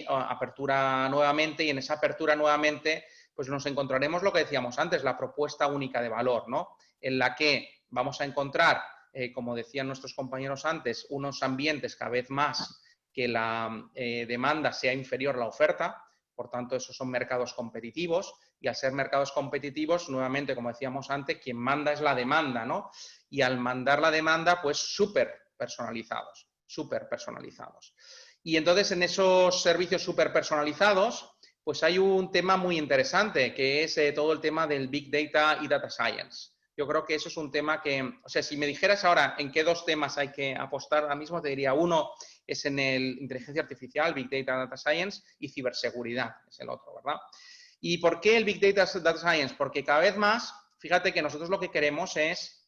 apertura nuevamente, y en esa apertura nuevamente pues nos encontraremos lo que decíamos antes, la propuesta única de valor, ¿no? En la que vamos a encontrar, como decían nuestros compañeros antes, unos ambientes cada vez más que la demanda sea inferior a la oferta. Por tanto, esos son mercados competitivos, y al ser mercados competitivos, nuevamente, como decíamos antes, quien manda es la demanda, ¿no? Y al mandar la demanda, pues súper personalizados. Y entonces, en esos servicios súper personalizados, pues hay un tema muy interesante, que es todo el tema del Big Data y Data Science. Yo creo que eso es un tema que, o sea, si me dijeras ahora en qué dos temas hay que apostar ahora mismo, te diría uno es en el inteligencia artificial, Big Data, Data Science, y ciberseguridad es el otro, ¿verdad? ¿Y por qué el Big Data, Data Science? Porque cada vez más, fíjate que nosotros lo que queremos es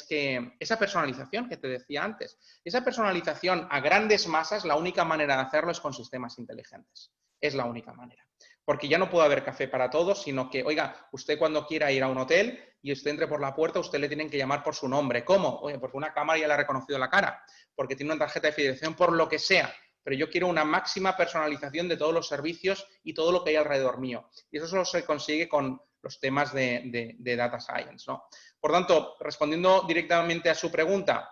que esa personalización que te decía antes, esa personalización a grandes masas, la única manera de hacerlo es con sistemas inteligentes. Es la única manera. Porque ya no puede haber café para todos, sino que, oiga, usted cuando quiera ir a un hotel y usted entre por la puerta, usted le tienen que llamar por su nombre. ¿Cómo? Oye, porque una cámara ya le ha reconocido la cara, porque tiene una tarjeta de fidelización, por lo que sea. Pero yo quiero una máxima personalización de todos los servicios y todo lo que hay alrededor mío. Y eso solo se consigue con los temas de Data Science, ¿no? Por tanto, respondiendo directamente a su pregunta,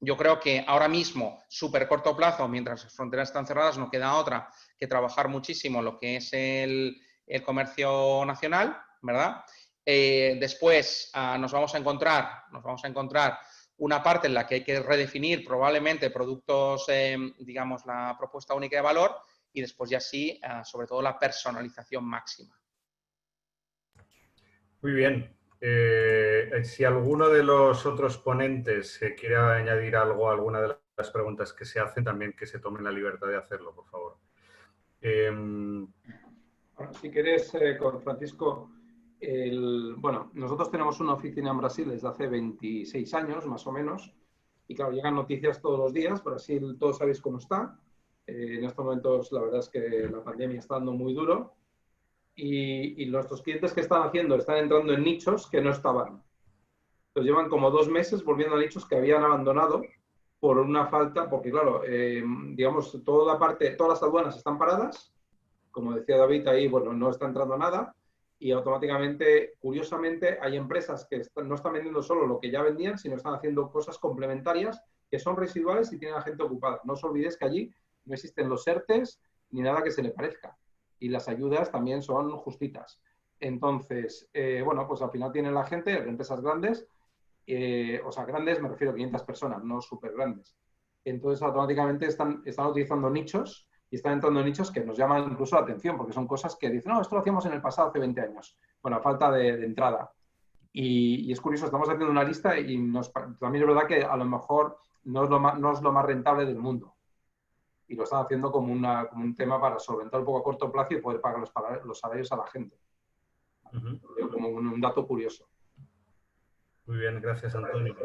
yo creo que ahora mismo, súper corto plazo, mientras las fronteras están cerradas, no queda otra que trabajar muchísimo lo que es el comercio nacional, ¿verdad? Después nos vamos a encontrar una parte en la que hay que redefinir probablemente productos, digamos, la propuesta única de valor, y después ya sí, sobre todo la personalización máxima. Muy bien. Si alguno de los otros ponentes quiere añadir algo a alguna de las preguntas que se hacen, también que se tomen la libertad de hacerlo, por favor. Bueno, si quieres, con Francisco, bueno, nosotros tenemos una oficina en Brasil desde hace 26 años, más o menos, y claro, llegan noticias todos los días. Brasil, todos sabéis cómo está. En estos momentos, la verdad es que la pandemia está dando muy duro. Y nuestros clientes que están entrando en nichos que no estaban. Entonces llevan como 2 meses volviendo a nichos que habían abandonado por una falta, porque claro, digamos, todas las aduanas están paradas, como decía David ahí, bueno, no está entrando nada, y automáticamente, curiosamente, hay empresas que no están vendiendo solo lo que ya vendían, sino están haciendo cosas complementarias que son residuales y tienen a la gente ocupada. No os olvidéis que allí no existen los ERTEs ni nada que se le parezca. Y las ayudas también son justitas. Entonces, bueno, pues al final tienen la gente, empresas grandes, o sea, grandes me refiero a 500 personas, no súper grandes. Entonces, automáticamente están utilizando nichos y están entrando en nichos que nos llaman incluso la atención, porque son cosas que dicen, no, esto lo hacíamos en el pasado hace 20 años. Bueno, a falta de entrada. Y es curioso, estamos haciendo una lista y también es verdad que a lo mejor no es lo más rentable del mundo. Y lo están haciendo como un tema para solventar un poco a corto plazo y poder pagar los salarios a la gente. Como un dato curioso. Muy bien, gracias, Antonio.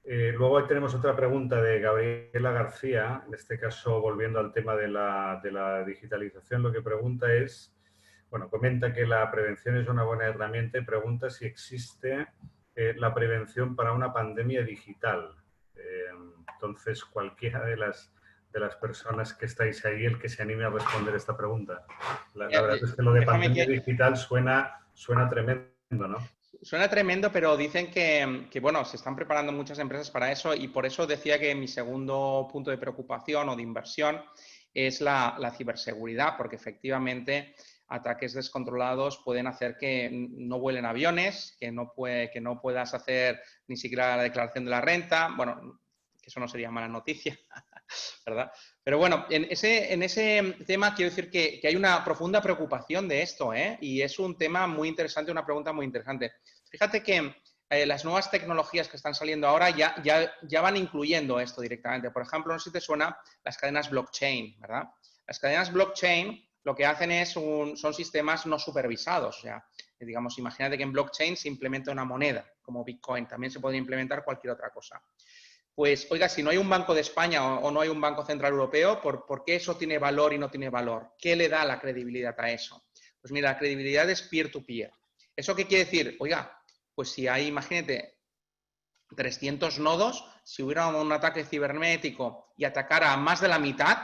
Luego tenemos otra pregunta de Gabriela García, en este caso volviendo al tema de la digitalización. Lo que pregunta es, bueno, comenta que la prevención es una buena herramienta y pregunta si existe la prevención para una pandemia digital. Entonces, cualquiera de las personas que estáis ahí, el que se anime a responder esta pregunta. La verdad es que lo de pandemia digital suena tremendo, ¿no? Suena tremendo, pero dicen que, bueno, se están preparando muchas empresas para eso, y por eso decía que mi segundo punto de preocupación o de inversión es la ciberseguridad, porque efectivamente ataques descontrolados pueden hacer que no vuelen aviones, que no puedas hacer ni siquiera la declaración de la renta. Bueno, que eso no sería mala noticia, ¿verdad? Pero bueno, en ese tema quiero decir que hay una profunda preocupación de esto, ¿eh? Y es un tema muy interesante, una pregunta muy interesante. Fíjate que las nuevas tecnologías que están saliendo ahora ya van incluyendo esto directamente. Por ejemplo, no sé si te suena las cadenas blockchain, ¿verdad? Las cadenas blockchain lo que hacen son sistemas no supervisados. O sea, digamos, imagínate que en blockchain se implementa una moneda, como Bitcoin. También se podría implementar cualquier otra cosa. Pues, oiga, si no hay un Banco de España o no hay un Banco Central Europeo, ¿por qué eso tiene valor y no tiene valor? ¿Qué le da la credibilidad a eso? Pues mira, la credibilidad es peer-to-peer. ¿Eso qué quiere decir? Oiga, pues si hay, imagínate, 300 nodos, si hubiera un ataque cibernético y atacara a más de la mitad,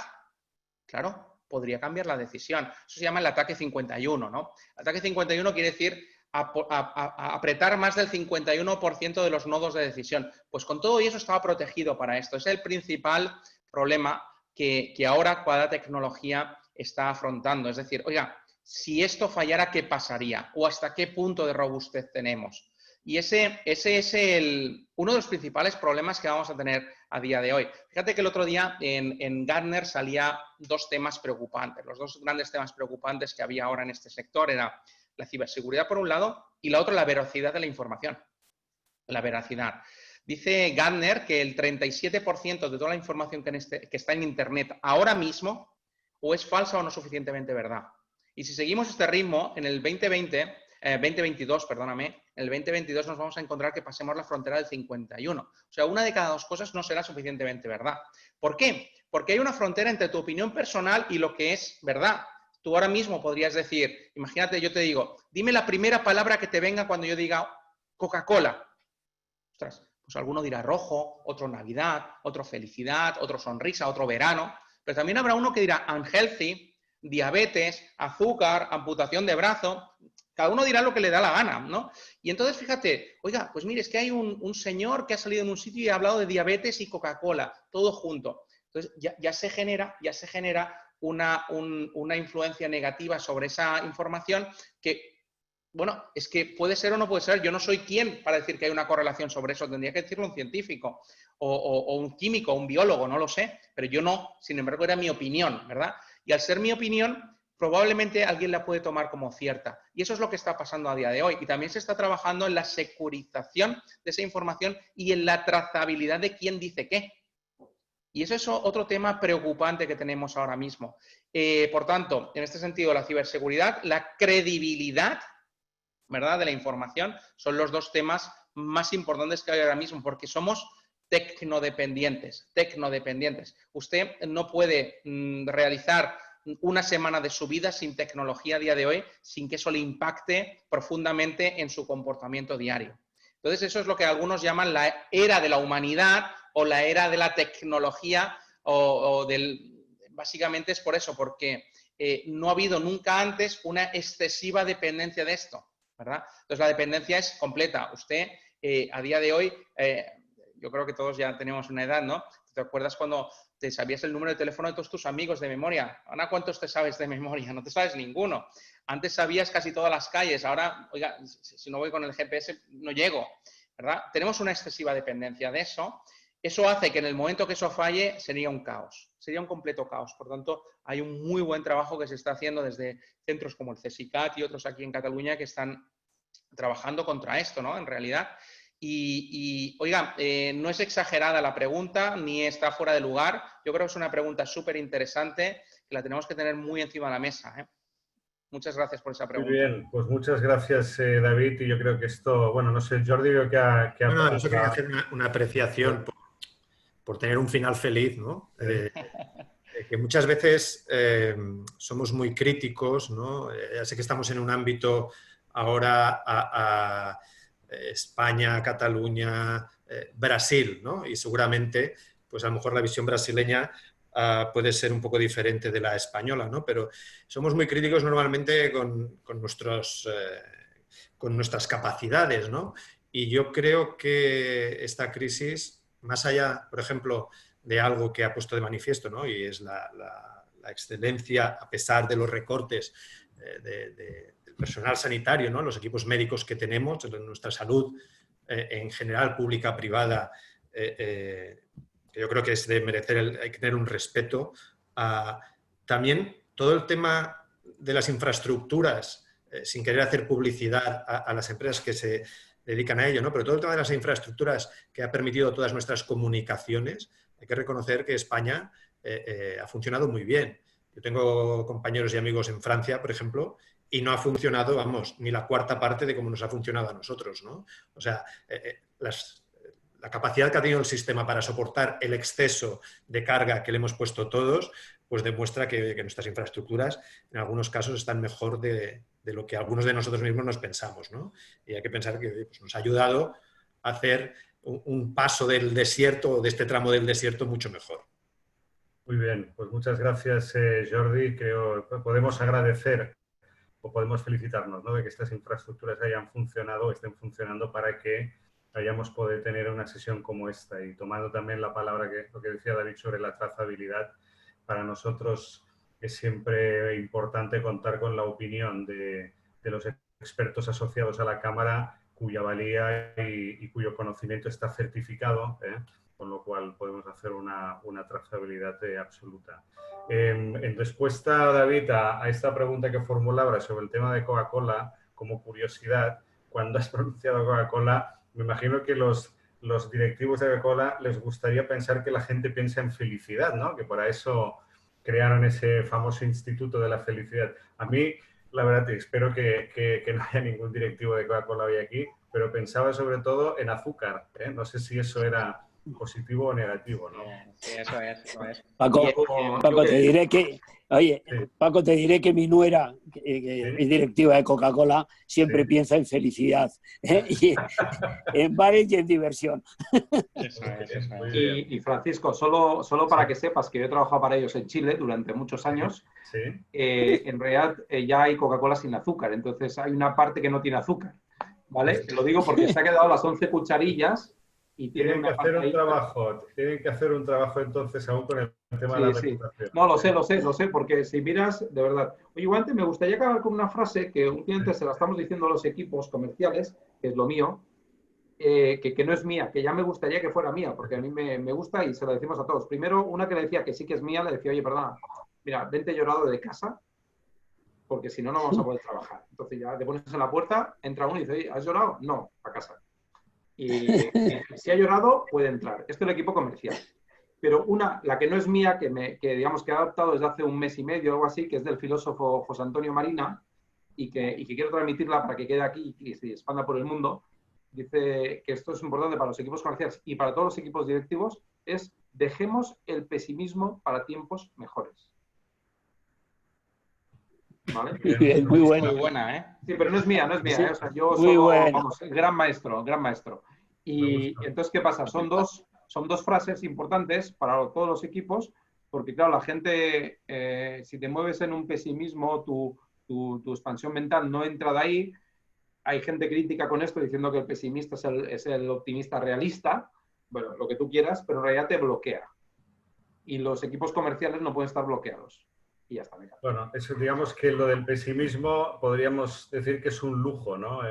claro, podría cambiar la decisión. Eso se llama el ataque 51, ¿no? El ataque 51 quiere decir apretar más del 51% de los nodos de decisión. Pues con todo eso estaba protegido para esto. Es el principal problema que ahora cada tecnología está afrontando. Es decir, oiga, si esto fallara, ¿qué pasaría? ¿O hasta qué punto de robustez tenemos? Y ese es uno de los principales problemas que vamos a tener a día de hoy. Fíjate que el otro día en Gartner salía dos temas preocupantes. Los dos grandes temas preocupantes que había ahora en este sector era la ciberseguridad por un lado y la otra la veracidad de la información. La veracidad. Dice Gartner que el 37% de toda la información que está en Internet ahora mismo o es falsa o no suficientemente verdad. Y si seguimos este ritmo, en el 2022, perdóname, en el 2022 nos vamos a encontrar que pasemos la frontera del 51. O sea, una de cada dos cosas no será suficientemente verdad. ¿Por qué? Porque hay una frontera entre tu opinión personal y lo que es verdad. Tú ahora mismo podrías decir, imagínate, yo te digo, dime la primera palabra que te venga cuando yo diga Coca-Cola. Ostras, pues alguno dirá rojo, otro Navidad, otro felicidad, otro sonrisa, otro verano. Pero también habrá uno que dirá unhealthy, diabetes, azúcar, amputación de brazo. Cada uno dirá lo que le da la gana, ¿no? Y entonces, fíjate, oiga, pues mire, es que hay un señor que ha salido en un sitio y ha hablado de diabetes y Coca-Cola, todo junto. Entonces, ya se genera una influencia negativa sobre esa información que, bueno, es que puede ser o no puede ser. Yo no soy quien para decir que hay una correlación sobre eso. Tendría que decirlo un científico o un químico, un biólogo, no lo sé. Pero yo no, sin embargo, era mi opinión, ¿verdad? Y al ser mi opinión, probablemente alguien la puede tomar como cierta. Y eso es lo que está pasando a día de hoy. Y también se está trabajando en la securización de esa información y en la trazabilidad de quién dice qué. Y eso es otro tema preocupante que tenemos ahora mismo. Por tanto, en este sentido, la ciberseguridad, la credibilidad, ¿verdad?, de la información, son los dos temas más importantes que hay ahora mismo, porque somos tecnodependientes. Usted no puede realizar una semana de su vida sin tecnología a día de hoy, sin que eso le impacte profundamente en su comportamiento diario. Entonces, eso es lo que algunos llaman la era de la humanidad o la era de la tecnología, básicamente es por eso, porque no ha habido nunca antes una excesiva dependencia de esto, ¿verdad? Entonces, la dependencia es completa. Usted, a día de hoy, yo creo que todos ya tenemos una edad, ¿no? ¿Te acuerdas cuando te sabías el número de teléfono de todos tus amigos de memoria? Ahora, ¿cuántos te sabes de memoria? No te sabes ninguno. Antes sabías casi todas las calles. Ahora, oiga, si no voy con el GPS, no llego, ¿verdad? Tenemos una excesiva dependencia de eso. Eso hace que en el momento que eso falle sería un caos, sería un completo caos. Por tanto, hay un muy buen trabajo que se está haciendo desde centros como el CSICAT y otros aquí en Cataluña que están trabajando contra esto, ¿no? En realidad. Oiga, no es exagerada la pregunta ni está fuera de lugar. Yo creo que es una pregunta súper interesante que la tenemos que tener muy encima de la mesa, ¿eh? Muchas gracias por esa pregunta. Muy bien, pues muchas gracias, David. Y yo creo que esto, bueno, no sé, Jordi, creo que ha No, yo quería hacer una apreciación por tener un final feliz, ¿no? Que muchas veces somos muy críticos, ¿no? Ya sé que estamos en un ámbito ahora a España, Cataluña, Brasil, ¿no? Y seguramente, pues a lo mejor la visión brasileña puede ser un poco diferente de la española, ¿no? Pero somos muy críticos normalmente con nuestras capacidades, ¿no? Y yo creo que esta crisis, más allá, por ejemplo, de algo que ha puesto de manifiesto, ¿no? Y es la excelencia, a pesar de los recortes del personal sanitario, ¿no? Los equipos médicos que tenemos, nuestra salud en general, pública, privada, que yo creo que es de merecer, hay que tener un respeto. También todo el tema de las infraestructuras, sin querer hacer publicidad a las empresas que se dedican a ello, ¿no? Pero todo el tema de las infraestructuras que ha permitido todas nuestras comunicaciones, hay que reconocer que España ha funcionado muy bien. Yo tengo compañeros y amigos en Francia, por ejemplo, y no ha funcionado, vamos, ni la cuarta parte de cómo nos ha funcionado a nosotros, ¿no? O sea, la capacidad que ha tenido el sistema para soportar el exceso de carga que le hemos puesto todos, pues demuestra que nuestras infraestructuras en algunos casos están mejor de lo que algunos de nosotros mismos nos pensamos, ¿no? Y hay que pensar que pues, nos ha ayudado a hacer un paso del desierto, de este tramo del desierto, mucho mejor. Muy bien, pues muchas gracias, Jordi. Creo que podemos agradecer o podemos felicitarnos, ¿no?, de que estas infraestructuras hayan funcionado, estén funcionando para que hayamos podido tener una sesión como esta. Y tomando también la palabra, lo que decía David sobre la trazabilidad, para nosotros es siempre importante contar con la opinión de los expertos asociados a la Cámara, cuya valía y cuyo conocimiento está certificado, con lo cual podemos hacer una trazabilidad absoluta. En respuesta, David, a esta pregunta que formulaba sobre el tema de Coca-Cola, como curiosidad, cuando has pronunciado Coca-Cola, me imagino que los directivos de Coca-Cola les gustaría pensar que la gente piensa en felicidad, ¿no? Que para eso crearon ese famoso Instituto de la Felicidad. A mí, la verdad, espero que no haya ningún directivo de Coca-Cola hoy aquí, pero pensaba sobre todo en azúcar, ¿eh? No sé si eso era positivo o negativo, ¿no? Sí, eso es. Paco, te diré que, oye, sí. Paco, te diré que mi nuera, que es directiva de Coca-Cola, siempre piensa en felicidad, y en bares y en diversión. Eso es. Y Francisco, solo para que sepas que yo he trabajado para ellos en Chile durante muchos años, en realidad ya hay Coca-Cola sin azúcar, entonces hay una parte que no tiene azúcar, ¿vale? Te lo digo porque se ha quedado las 11 cucharillas. Y tienen que hacer un trabajo, tienen que hacer un trabajo entonces aún con el tema de la reputación. No, lo sé, porque si miras, de verdad. Oye, igualmente me gustaría acabar con una frase que un cliente se la estamos diciendo a los equipos comerciales, que es lo mío, que no es mía, que ya me gustaría que fuera mía, porque a mí me gusta y se la decimos a todos. Primero, una que le decía que sí que es mía, le decía, oye, perdona, mira, vente llorado de casa, porque si no, no vamos a poder trabajar. Entonces ya te pones en la puerta, entra uno y dice, oye, ¿has llorado? No, a casa. Y si ha llorado, puede entrar. Esto es el equipo comercial. Pero la que no es mía, que digamos que he adoptado desde hace un mes y medio o algo así, que es del filósofo José Antonio Marina, y que quiero transmitirla para que quede aquí y se expanda por el mundo, dice que esto es importante para los equipos comerciales y para todos los equipos directivos, es dejemos el pesimismo para tiempos mejores. ¿Vale? Muy buena. Muy buena, ¿eh? Sí, pero no es mía, O sea, yo muy solo, bueno. vamos, gran maestro. Y entonces, ¿qué pasa? Son dos frases importantes para todos los equipos, porque claro, la gente, si te mueves en un pesimismo, tu expansión mental no entra de ahí. Hay gente crítica con esto diciendo que el pesimista es el optimista realista, bueno, lo que tú quieras, pero en realidad te bloquea. Y los equipos comerciales no pueden estar bloqueados. Y ya está. Bueno, eso, digamos que lo del pesimismo podríamos decir que es un lujo, ¿no?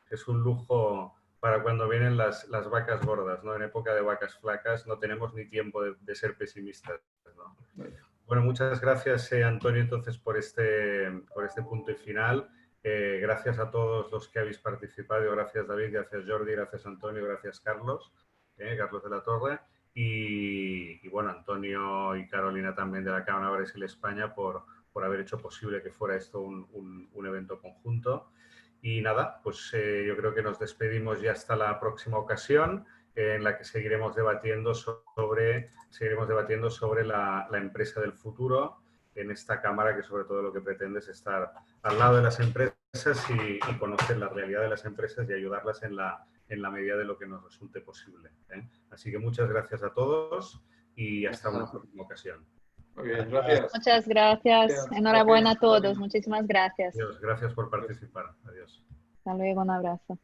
Es un lujo para cuando vienen las vacas gordas, ¿no? En época de vacas flacas no tenemos ni tiempo de ser pesimistas, ¿no? Bueno, muchas gracias, Antonio, entonces, por este punto y final. Gracias a todos los que habéis participado. Gracias, David, gracias, Jordi, gracias, Antonio, gracias, Carlos de la Torre. Y bueno, Antonio y Carolina también de la Cámara de Brasil España por haber hecho posible que fuera esto un evento conjunto. Y nada, pues yo creo que nos despedimos ya hasta la próxima ocasión, en la que seguiremos debatiendo sobre la empresa del futuro en esta Cámara, que sobre todo lo que pretende es estar al lado de las empresas y conocer la realidad de las empresas y ayudarlas en la medida de lo que nos resulte posible. Así que muchas gracias a todos y hasta una próxima ocasión. Muy bien, gracias. Muchas gracias. Enhorabuena a todos. Muchísimas gracias. Adiós, gracias por participar. Adiós. Hasta luego, un abrazo.